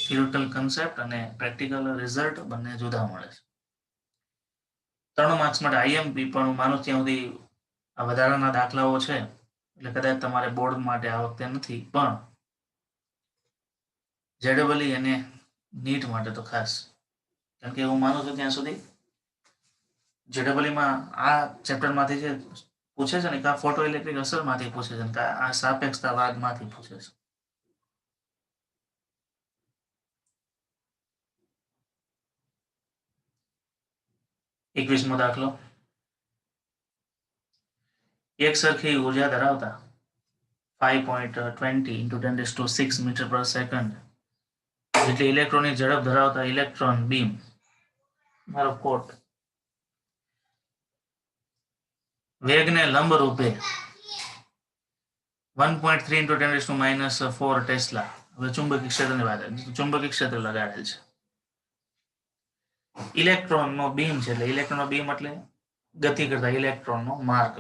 થિયોરિટિકલ કન્સેપ્ટ અને પ્રેક્ટિકલ રિઝલ્ટ બંને જુદા મળે છે. 3 માર્ક્સ માટે આઈએમપી પણ હું માનું ત્યાં સુધી આ વધારાના દાખલાઓ છે, એટલે કદાચ તમારે બોર્ડ માટે આ વખતે નથી, પણ જેડબલઈ અને નીટ માટે તો ખાસ. કારણ કે હું માનું છું ત્યાં સુધી જેડબલઈમાં આ ચેપ્ટરમાંથી જે પૂછે છે ને, કાં ફોટો ઇલેક્ટ્રિક અસરમાંથી પૂછે છે, કાં આ સાપેક્ષતાવાદમાંથી પૂછે છે. એકવીસમો દાખલો. એક સરખી ઉર્જા ધરાવતા 5.20 × 10⁶ મીટર/સેકન્ડ જેટલી ઇલેક્ટ્રોનની ઝડપ ધરાવતા ઇલેક્ટ્રોન બીમ, મારો કોટ, વેગને લંબ રૂપે 1.3 × 10⁻⁴ ટેસ્લા. હવે ચુંબકીય ક્ષેત્રની વાત, ચુંબકીય ક્ષેત્ર લગાડેલ છે. ઇલેક્ટ્રોનનો બીમ છે, એટલે ઇલેક્ટ્રોનનો બીમ એટલે ગતિ કરતા ઇલેક્ટ્રોનનો માર્ગ,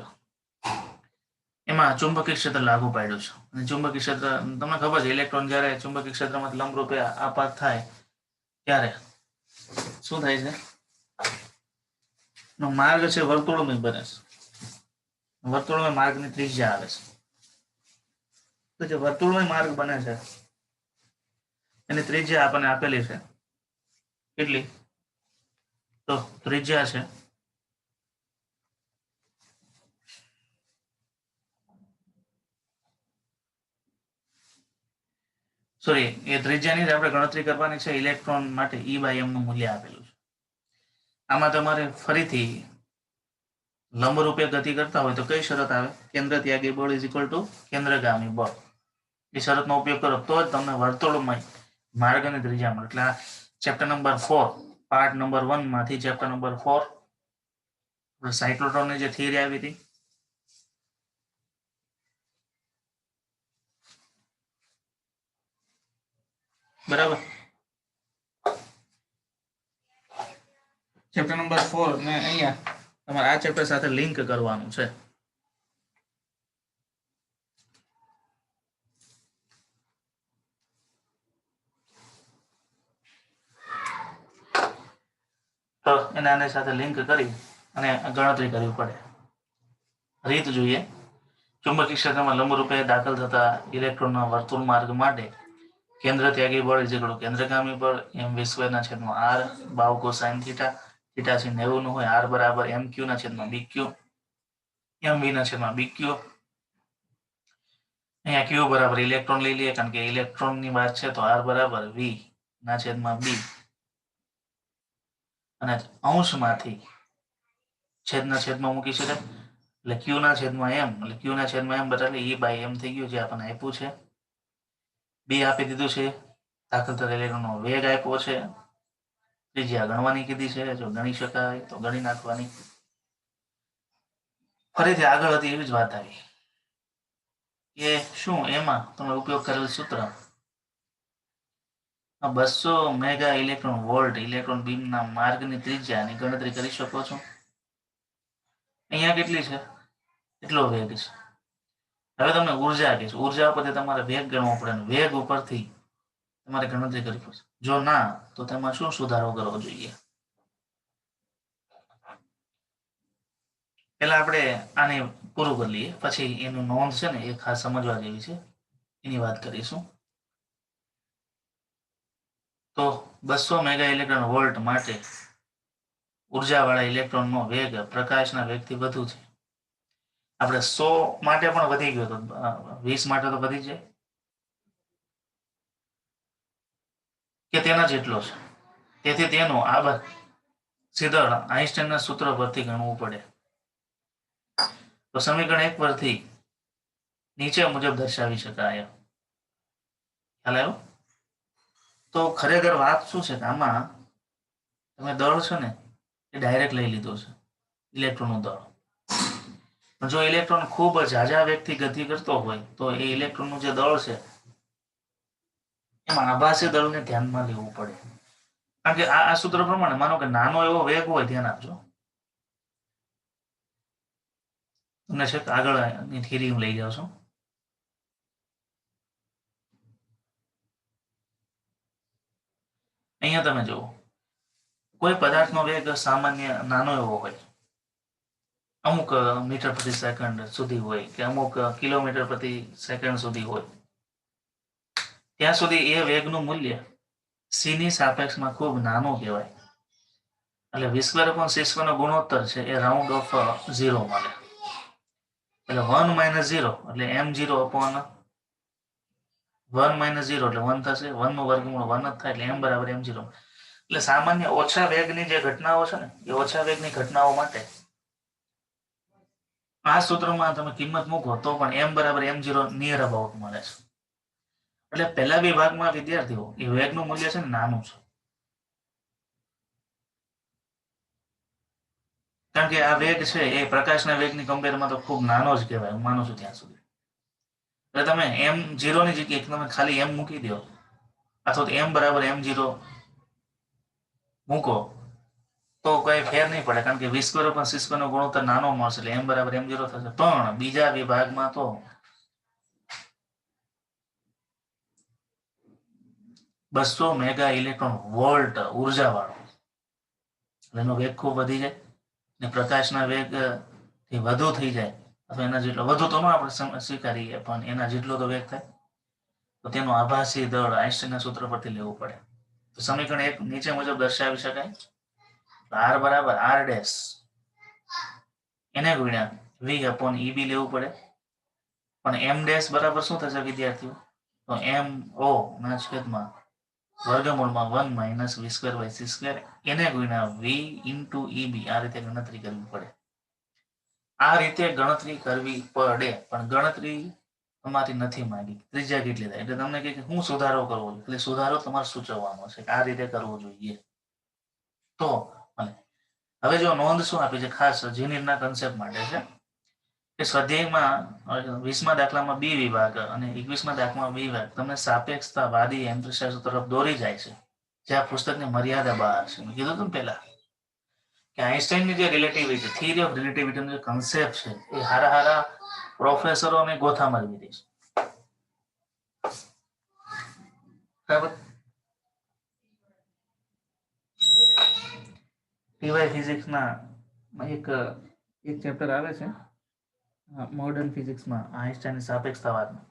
એમાં ચુંબકીય ક્ષેત્ર લાગુ પાડ્યું છે. અને ચુંબકીય ક્ષેત્ર તમને ખબર છે, ઇલેક્ટ્રોન જ્યારે ચુંબકીય ક્ષેત્રમાંથી લંબરૂપે આપાત થાય ત્યારે શું થાય છે? માર્ગ છે વર્તુળમય બને છે. વર્તુળમય માર્ગની ત્રિજ્યા આવે છે. તો જે વર્તુળમય માર્ગ બને છે એની ત્રિજ્યા આપણને આપેલી છે. કેટલી? તો ત્રિજ્યા છે એ ત્રિજ્યાની જ આપણે ગણતરી કરવાની છે. ઇલેક્ટ્રોન માટે E/m નું મૂલ્ય આપેલું છે. આમાં તમારે ફરીથી લંબરૂપે ગતિ કરતા હોય તો કઈ શરત આવે? કેન્દ્ર ત્યાગી બળ = કેન્દ્રગામી બળ. એ શરતનો ઉપયોગ કરો તો જ તમને વર્તુળમય માર્ગની ત્રિજ્યા મળે. એટલે આ ચેપ્ટર નંબર 4 પાર્ટ નંબર 1 માંથી ચેપ્ટર નંબર 4 સાયક્લોટ્રોનની જે થિયરી આવી હતી, બરાબર, ચેપ્ટર નંબર 4 ને અહીંયા તમારે આ ચેપ્ટર સાથે લિંક કરવાનું છે. એને આની સાથે લિંક કરી અને ગણતરી કરવી પડે. રીત જોઈએ. ચુંબકીય ક્ષેત્રમાં લંબરૂપે દાખલ થતા ઇલેક્ટ્રોનના વર્તુળ માર્ગ માટે કેન્દ્ર ત્યાગી બળ જેટલું કેન્દ્રગામી બળ mv²/r બાવ કોસાઇન થીટા થીટા છે 90 નું હોય r બરાબર mq/bq mv/bq. અહીંયા q બરાબર ઇલેક્ટ્રોન લઈ લઈએ કારણ કે ઇલેક્ટ્રોનની વાત છે તો r બરાબર v/b અને અંશમાંથી છેદમાં મૂકી શકાય એટલે q/m એટલે q/m બરાબર e/m થઈ ગયું જે આપણને આપ્યું છે. b આપી દીધું છે. દાખલ થતા ઇલેક્ટ્રોનનો વેગ આપ્યો છે. ત્રિજ્યા ગણવાની કીધી છે. જો ગણી શકાય તો ગણી નાખવાની. ફરીથી આગળ હતી એવી જ વાત આવી કે શું એમાં તમે ઉપયોગ કરેલ સૂત્ર 200 મેગા ઇલેક્ટ્રોન વોલ્ટ ઇલેક્ટ્રોન બીમના માર્ગની ત્રિજ્યાની ગણતરી કરી શકો છો. અહીંયા કેટલી છે? એટલો વેગ છે. હવે તમને ઉર્જા કહીશ. ઉર્જા ઉપરથી તમારે વેગ ગણવો પડે. વેગ ઉપરથી તમારે ગણતરી કરવી પડશે. જો ના તો તેમાં શું સુધારો કરવો જોઈએ? પેલા આપણે આને પૂરું કરી લઈએ પછી એનું નોંધ છે ને એ ખાસ સમજવા જેવી છે એની વાત કરીશું. તો 200 મેગા ઇલેક્ટ્રોન વોલ્ટ માટે ઉર્જાવાળા ઇલેક્ટ્રોનનો વેગ પ્રકાશના વેગથી વધુ છે. આપણે 100 માટે પણ વધી ગયો તો 20 માટે તો વધી જાય કે તેના જેટલો છે. તેથી તેનું આ સીધળ આઈન્સ્ટાઈનના સૂત્ર પરથી ગણવું પડે. તો સમીકરણ 1 પરથી નીચે મુજબ દર્શાવી શકાય. ખ્યાલ આવ્યો? તો ખરેખર વાત શું છે કે આમાં તમે દળ છે ને એ ડાયરેક્ટ લઈ લીધો છે ઇલેક્ટ્રોનનું દળ. જો ઇલેક્ટ્રોન ખૂબ ઝાઝા વેગથી ગતિ કરતો હોય તો એ ઇલેક્ટ્રોનનું જે દળ છે એમાં આભાસી દળને ધ્યાનમાં લેવું પડે. કારણ કે આ સૂત્ર પ્રમાણે માનો કે નાનો એવો વેગ હોય, ધ્યાન આપજો. તમને છે આગળની થિયરી હું લઈ જાઉં છું. અહીંયા તમે જુઓ કોઈ પદાર્થનો વેગ સામાન્ય નાનો એવો હોય, અમુક મીટર પ્રતિ સેકન્ડ સુધી હોય કે અમુક કિલોમીટર પ્રતિ સેકન્ડ સુધી હોય, ત્યાં સુધી એ વેગનું મૂલ્ય c ની સાપેક્ષમાં ખૂબ નાનું કહેવાય. એટલે v²/c² નો ગુણોત્તર છે એ રાઉન્ડ ઓફ 0 મળે. એટલે 1 - 0 એટલે m0/1 - 0 એટલે 1 થશે. 1 નું વર્ગમૂળ 1 જ થાય એટલે m બરાબર m0. એટલે સામાન્ય ઓછા વેગની જે ઘટનાઓ છે ને એ ઓછા વેગની ઘટનાઓ માટે આ સૂત્રમાં તમે કિંમત મૂકો તો પણ m બરાબર m0 નિયર અબાઉટ મળે છે. એટલે પહેલા વિભાગમાં વિદ્યાર્થીઓ એ વેગનું મૂલ્ય છે ને નાનું છે. કારણ કે આ વેગ છે એ પ્રકાશના વેગની કમ્પેરમાં તો ખૂબ નાનો જ કહેવાય, હું માનું છું ત્યાં સુધી. એટલે તમે m0 ની જગ્યાએ તમે ખાલી m મૂકી દો અથવા તો m બરાબર m0 મૂકો તો કઈ ફેર નહીં પડે. કારણ કે v²/c² નો ગુણોત્તર નાનો મળશે એટલે m બરાબર m0 થશે. પણ બીજા વિભાગમાં તો 200 મેગા ઇલેક્ટ્રોન વોલ્ટ ઉર્જા વાળો એનો વેગ ખૂબ વધી જાય ને પ્રકાશના વેગ થી વધુ થઈ જાય અથવા એના જેટલો વધુ તો આપણે સ્વીકારીએ પણ એના જેટલો તો વેગ થાય તો તેનું આભાસી દળ આઈન્સ્ટાઈનના સૂત્ર પરથી લેવું પડે. તો સમીકરણ 1 નીચે મુજબ દર્શાવી શકાય. r બરાબર r ડેશ એને ગુણ્યા v/EB લેવું પડે. પણ m ડેશ બરાબર શું થશે વિદ્યાર્થીઓ? તો mo ના છેદમાં વર્ગમૂળમાં 1 - v²/c² એને ગુણ્યા v * EB આ રીતે ગણતરી કરવી પડે. આ રીતે ગણતરી કરવી પડે પણ ગણતરી તમારી નથી માંગી ત્રિજ્યા કેટલી થાય એટલે તમને કહે કે હું સુધારો કરવો જોઈએ. એટલે સુધારો તમારે સૂચવવાનો છે કે આ રીતે કરવો જોઈએ. તો હવે જો નોંધ શું આપી છે ખાસ જીનીરના કન્સેપ્ટ માટે છે કે સ્વાધ્યાયમાં 20મા દાખલામાં બી વિભાગ અને 21મા દાખલામાં બી વિભાગ તમને સાપેક્ષતાવાદી યંત્રશાસ્ત્ર તરફ દોરી જાય છે જે આ પુસ્તકની મર્યાદા બહાર છે. મેં કીધું હતું પહેલા કે આઈન્સ્ટાઈનની જે રિલેટિવિટી થિયરી ઓફ રિલેટિવિટીનો જે કન્સેપ્ટ છે એ હારા પ્રોફેસરોને ગોથા મારી દીધી છે. બરાબર. ટીવાય ફિઝિક્સના એક ચેપ્ટર આવે છે મોડર્ન ફિઝિક્સમાં આઈન્સ્ટાઈનની સાપેક્ષતાવાદમાં,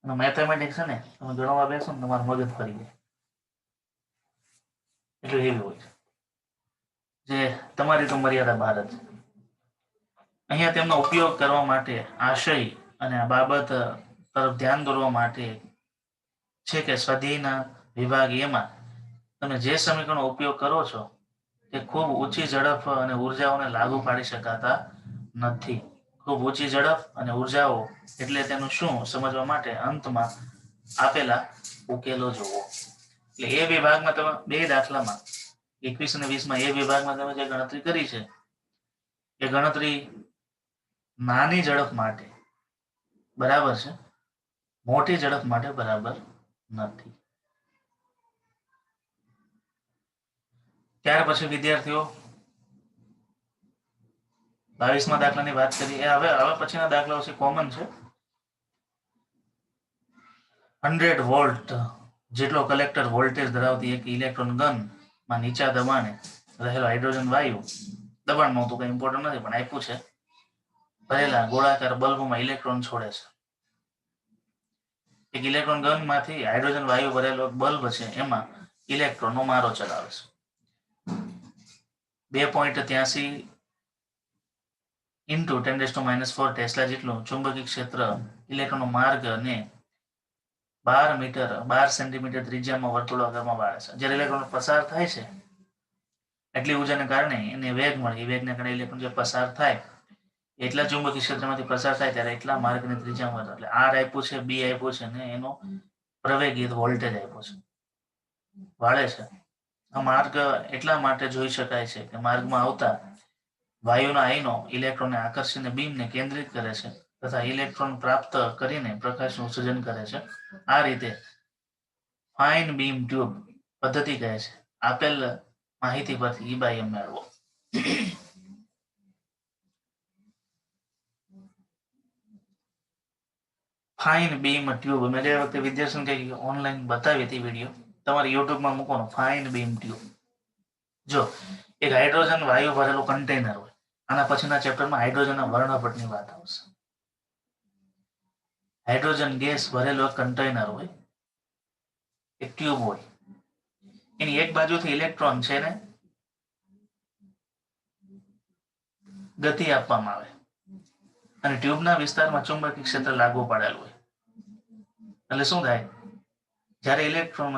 અને મેથેમેટિક્સ છે ને તમે ગણવા બેસો ને તમારું મગજ ફરી જાય, એટલું હેવી હોય છે, જે તમારી તો મર્યાદા બહાર જ છે. અહીંયા તેમનો ઉપયોગ કરવા માટે આશય અને આ બાબત તરફ ધ્યાન દોરવા માટે છે કે સ્વાધ્યાયના વિભાગ એમાં તમે જે સમીકરણનો ઉપયોગ કરો છો તે ખૂબ ઊંચી ઝડપ અને ઉર્જાઓને લાગુ પાડી શકાતા નથી. ખૂબ ઊંચી ઝડપ અને ઉર્જાઓ એટલે તેનું શું સમજવા માટે અંતમાં આપેલા ઉકેલો જુઓ. એટલે એ વિભાગમાં તમે બે દાખલામાં 21 અને 20 માં એ વિભાગમાં તમે જે ગણતરી કરી છે એ ગણતરી નાની ઝડપ માટે બરાબર છે, મોટી ઝડપ માટે બરાબર નથી. ત્યાર પછી વિદ્યાર્થીઓ 22માં દાખલાની વાત કરી. એ હવે પછીના દાખલાઓ છે કોમન છે. 100 વોલ્ટ જેટલો કલેક્ટર વોલ્ટેજ ધરાવતી એક ઇલેક્ટ્રોન ગન માં નીચા દબાણે રહેલો હાઇડ્રોજન વાયુ, દબાણમાં તો કઈ ઇમ્પોર્ટન્ટ નથી પણ આપ્યું છે, ભરેલા ગોળાકાર બલ્બમાં ઇલેક્ટ્રોન છોડે છે. એક ઇલેક્ટ્રોન ગન માંથી હાઇડ્રોજન વાયુ ભરેલો બલ્બ છે એમાં ઇલેક્ટ્રોનનો મારો ચલાવે છે. 2.83 × 10⁻⁴ ટેસ્લા જેટલું ચુંબકીય ક્ષેત્ર ઇલેક્ટ્રોનનો માર્ગ ને 12 મીટર 12 સેન્ટીમીટર ત્રિજ્યામાં વર્તુળાકારમાં વાળે છે. જ્યારે ઇલેક્ટ્રોન પસાર થાય છે એટલી ઉર્જાને કારણે એને વેગ મળે, એ વેગને કારણે ઇલેક્ટ્રોન જે પસાર થાય એટલા ચુંબકીય ક્ષેત્રમાંથી પસાર થાય ત્યારે એટલા માર્ગની ત્રિજ્યામાં, એટલે આર આપ્યું છે, બી આપ્યું છે ને એનો પ્રવેગિત વોલ્ટેજ આપ્યો છે, વાળે છે. આ માર્ગ એટલા માટે જોઈ શકાય છે કે માર્ગમાં આવતા વાયુના આયનો ઇલેક્ટ્રોનને આકર્ષીને બીમને કેન્દ્રિત કરે છે તથા ઇલેક્ટ્રોન પ્રાપ્ત કરીને પ્રકાશનું ઉત્સર્જન કરે છે. આ રીતે ફાઇન બીમ ટ્યુબ પદ્ધતિ કહે છે. આપેલ માહિતી પરથી E/m મેળવો. ફાઇન બીમ ટ્યુબ મેં જે વખતે વિદ્યાર્થીઓને કઈ ઓનલાઈન બતાવી હતી વિડીયો, તમારે યુટ્યુબમાં મૂકવાનો ફાઇન બીમ ટ્યુબ. જો એક હાઇડ્રોજન વાયુ ભરેલું કન્ટેનર હોય, આના પછીના ચેપ્ટરમાં હાઇડ્રોજનના વર્ણપટની વાત આવશે. હાઇડ્રોજન ગેસ ભરેલો એક કન્ટેનર હોય, એક ટ્યુબ હોય, એની એક બાજુથી ઇલેક્ટ્રોન છે ને ગતિ આપવામાં આવે અને ટ્યુબના વિસ્તારમાં ચુંબકીય ક્ષેત્ર લાગુ પાડેલું હોય. એટલે શું થાય, જ્યારે ઇલેક્ટ્રોન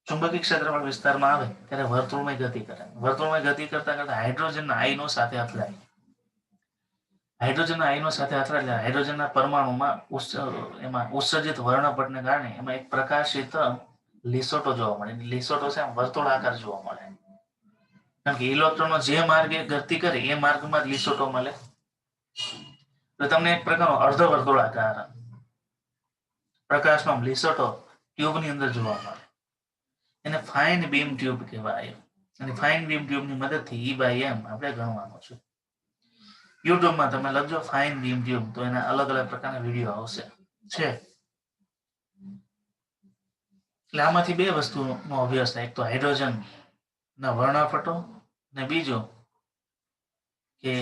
ચુંબકીય ક્ષેત્રવાળા વિસ્તારમાં આવે ત્યારે વર્તુળમય ગતિ કરે. વર્તુળમય ગતિ કરતા કરતા હાઇડ્રોજનના આયનો સાથે અથડાય. હાઇડ્રોજનના આયનો સાથે અથડાય એટલે હાઇડ્રોજનના પરમાણુમાં એમાં ઉત્સર્જિત વર્ણપટને કારણે એમાં એક પ્રકાશિત લીસોટો જોવા મળે. લીસોટો છે વર્તુળાકાર જોવા મળે, કારણ કે ઇલેક્ટ્રોનનો જે માર્ગે ગતિ કરે એ માર્ગમાં જ લીસોટો મળે. તો તમને એક પ્રકારનો અર્ધ વર્તુળાકાર પ્રકાશનો લીસોટો ટ્યુબની અંદર જોવા મળે. એને ફાઇન બીમ ટ્યુબ કહેવાય. અને ફાઇન બીમ ટ્યુબની મદદથી E/m આપણે ગણવાનું છે. યુટ્યુબમાં તમે લખજો ફાઇન બીમ ટ્યુબ તો એના અલગ અલગ પ્રકારના વિડીયો આવશે છે. એટલે આમાંથી બે વસ્તુનો અભ્યાસ થાય, એક તો હાઇડ્રોજન ના વર્ણપટો ને બીજો કે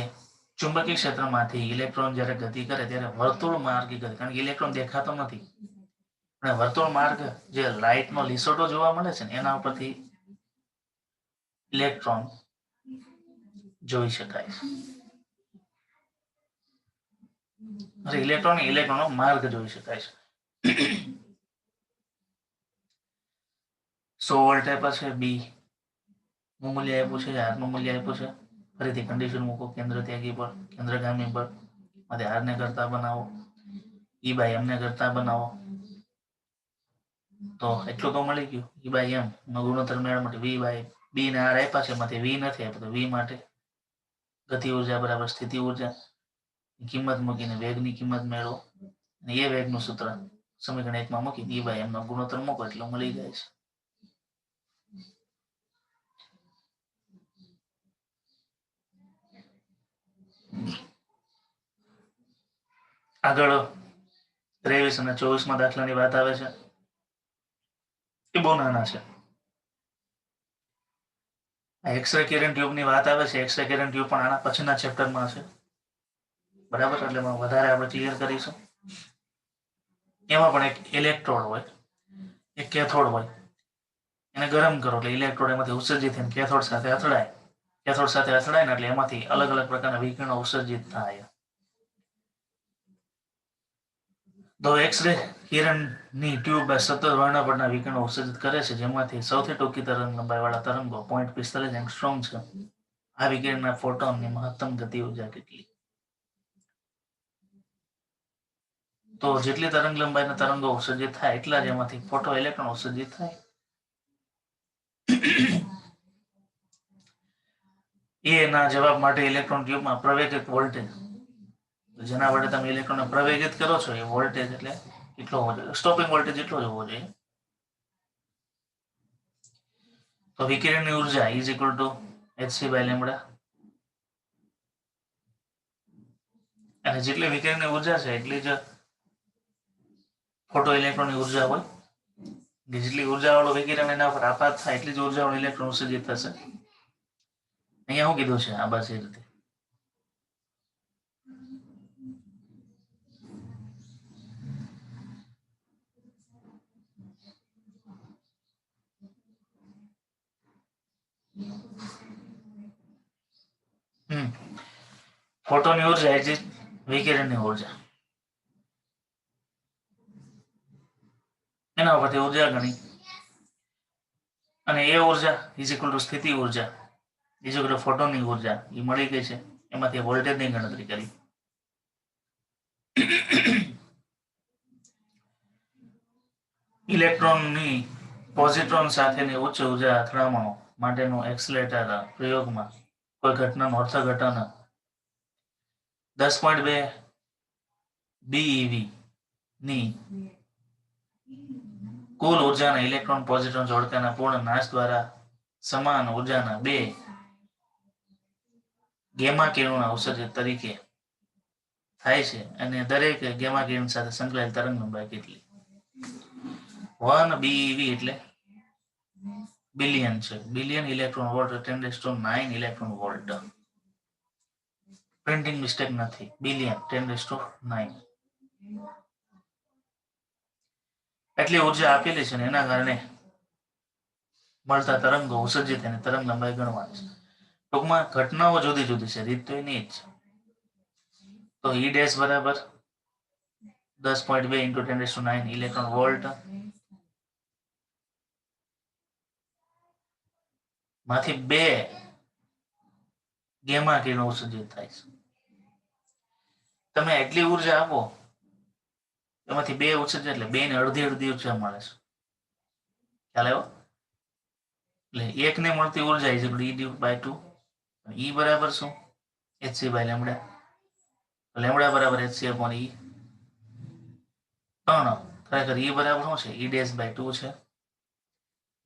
ચુંબકીય ક્ષેત્રમાંથી ઇલેક્ટ્રોન જ્યારે ગતિ કરે ત્યારે વર્તુળ માર્ગે ગતિ, કારણ કે ઇલેક્ટ્રોન દેખાતો નથી અને વર્તુળ માર્ગ જે લાઇટનો લીસોટો જોવા મળે છે ને એના ઉપરથી ઇલેક્ટ્રોન જોઈ શકાય છે. ઇલેક્ટ્રોનનો માર્ગ જોઈ શકાય છે. 100 વોલ્ટ આપ્યા છે, બી નું મૂલ્ય આપ્યું છે, આર નું મૂલ્ય આપ્યું છે. ફરીથી કન્ડિશન મૂકો કેન્દ્ર ત્યાગી પર, કેન્દ્રગામી પર, માટે આર ને કરતા બનાવો, E/m ને કરતા બનાવો. તો એટલું તો મળી ગયું. E/m નો ગુણોત્તર મેળવવા માટે V/b ને આર આપ્યા છે, એમાંથી V નથી આપ્યું તો V માટે ગતિ ઉર્જા બરાબર સ્થિતિ ઉર્જા કિંમત મૂકીને વેગની કિંમત મેળવો, અને એ વેગનું સૂત્ર સમીકરણ 1 માં મૂકી E/m નો ગુણોત્તર મૂકો એટલે મળી જાય છે. આગળ 23 અને 24 દાખલાની વાત આવે છે. એ બહુ નાના છે. એક્સરે કિરણ ટ્યુબની વાત આવે છે. એક્સરે કિરણ ટ્યુબ પણ આના પછીના ચેપ્ટરમાં છે, બરાબર. એટલે વધારે આપણે ક્લિયર કરીશું. એમાં પણ એક ઇલેક્ટ્રોડ હોય, એક કેથોડ હોય. એને ગરમ કરો એટલે ઇલેક્ટ્રોડ એમાંથી ઉત્સર્જિત થઈને કેથોડ સાથે અથડાય. કેથોડ સાથે અથડાય ને એટલે એમાંથી અલગ અલગ પ્રકારના વિકિરણો ઉત્સર્જિત થાય. તો એક્સરે કિરણની ટ્યુબ સતત વર્ણપટના વિકિરણો ઉત્સર્જિત કરે છે, જેમાંથી સૌથી ટૂંકી તરંગ લંબાઈવાળા તરંગો 0.45 એંગસ્ટ્રોમ છે. આ વિકિરણના ફોટોનની મહત્તમ ગતિ ઉર્જા કેટલી? તો જેટલી તરંગ લંબાઈના તરંગો ઉત્સર્જિત થાય એટલા જ એમાંથી ફોટો ઇલેક્ટ્રોન ઉત્સર્જિત થાય. એના જવાબ માટે ઇલેક્ટ્રોન ટ્યુબમાં પ્રવેગિત વોલ્ટેજ, જેના વડે તમે ઇલેક્ટ્રોનને પ્રવેગિત કરો છો, એ વોલ્ટેજ એટલે કેટલો હોવો જોઈએ? સ્ટોપિંગ વોલ્ટેજ એટલો જ હોવો જોઈએ. તો વિકિરણની ઉર્જા ઇઝ ઇક્વલ ટુ hc/λ. અને જેટલી વિકિરણની ઉર્જા છે એટલી જ ફોટો ઇલેક્ટ્રોનની ઉર્જા હોય. જેટલી ઉર્જાવાળું વિકિરણ એના પર આપાત થાય એટલી જ ઉર્જાવાળું ઇલેક્ટ્રોન ઉત્સર્જિત થશે. અહીંયા શું કીધું છે આ બસ એ રીતે. ફોટોની ઉર્જા એ જ વિકિરણની ઉર્જા. એના ઉપરથી ઉર્જા ગણી અને એ ઉર્જા ઇઝ ઇક્વલ ટુ સ્થિતિ ઉર્જા ઇઝ ઇક્વલ ટુ ફોટોનની ઉર્જા એ મળી ગઈ છે. એમાંથી વોલ્ટેજની ગણતરી કરી. ઇલેક્ટ્રોનની પોઝિટ્રોન સાથેની ઉચ્ચ ઉર્જા અથડામણો માટેનું એક્સેલેટર પ્રયોગમાં કોઈ ઘટનાનું અર્થઘટન 10.2 BeV ની કુલ ઉર્જાના ઇલેક્ટ્રોન પોઝિટ્રોન જોડકાના પૂર્ણ નાશ દ્વારા સમાન ઉર્જાના 2 ગેમા કિરણોના ઉત્સર્જિત તરીકે થાય છે. અને દરેક ગેમા કિરણ સાથે સંકળાયેલ તરંગ લંબાઈ કેટલી? 1 BeV એટલે બિલિયન છે. Billion electron volt 10⁹ electron volt. Printing mistake નથી. બિલિયન 10⁹. એટલી ઉર્જા આપેલી છે ને એના કારણે મળતા તરંગો ઉત્સર્જિત થઈને તરંગ લંબાઈ ગણવાની છે. ટૂંકમાં ઘટનાઓ જુદી જુદી છે, રીત તો એની જ. તો E ડેશ બરાબર 10.2 × 10⁹ ઇલેક્ટ્રોન વોલ્ટ માંથી 2 ગેમા કિરણો ઉત્સર્જિત થાય છે. તમે એટલી ઉર્જા આપો એમાંથી 2 ઉત્સર્જિત એટલે 2 ને અડધી ઉર્જા મળે છે. ખ્યાલ આવ્યો? એટલે 1 ને મળતી ઉર્જા is equal to E/2. E બરાબર શું? hc/λ. λ બરાબર hc/E. પણ ખરેખર E બરાબર શું છે? E'/2 છે.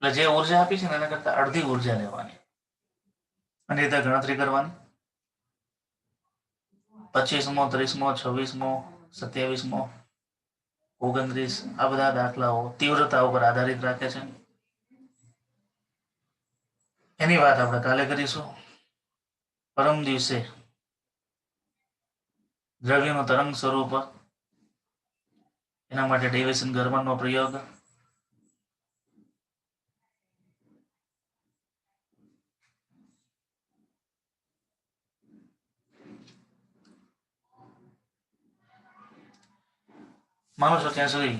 એટલે જે ઉર્જા આપી છે ને એના કરતા અડધી ઉર્જા લેવાની અને એ ગણતરી કરવાની. 25મો 30મો 26મો 27મો 29 આ બધા દાખલાઓ તીવ્રતા ઉપર આધારિત રાખે છે. એની વાત આપણે કાલે કરીશું. પરમ દિવસે દ્રવ્યનું તરંગ સ્વરૂપ, એના માટે ડેવિસન ગર્મરનો પ્રયોગ, માનું છું ત્યાં સુધી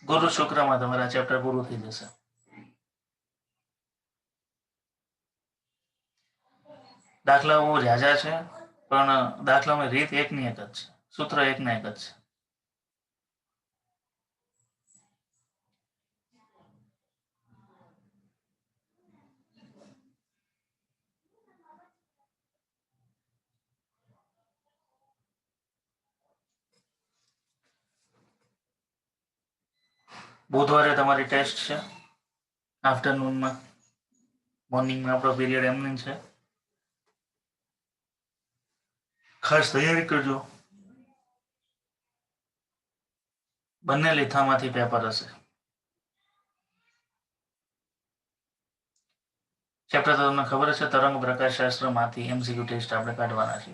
ગુરુ શુક્રમાં તમારા ચેપ્ટર પૂરું થઈ જશે. દાખલાઓ ઝાઝા છે પણ દાખલામાં રીત એકની એક જ છે, સૂત્ર એકના એક જ છે. બુધવારે તમારી ટેસ્ટ છે આફ્ટરનૂનમાં. મોર્નિંગમાં આપણો પીરિયડ એમની છે. ખાસ તૈયારી કરજો. બંને લેખામાંથી પેપર હશે. ચેપ્ટર તો તમને ખબર જ છે, તરંગ પ્રકાશ શાસ્ત્રમાંથી MCQ ટેસ્ટ આપણે કાઢવાના છે.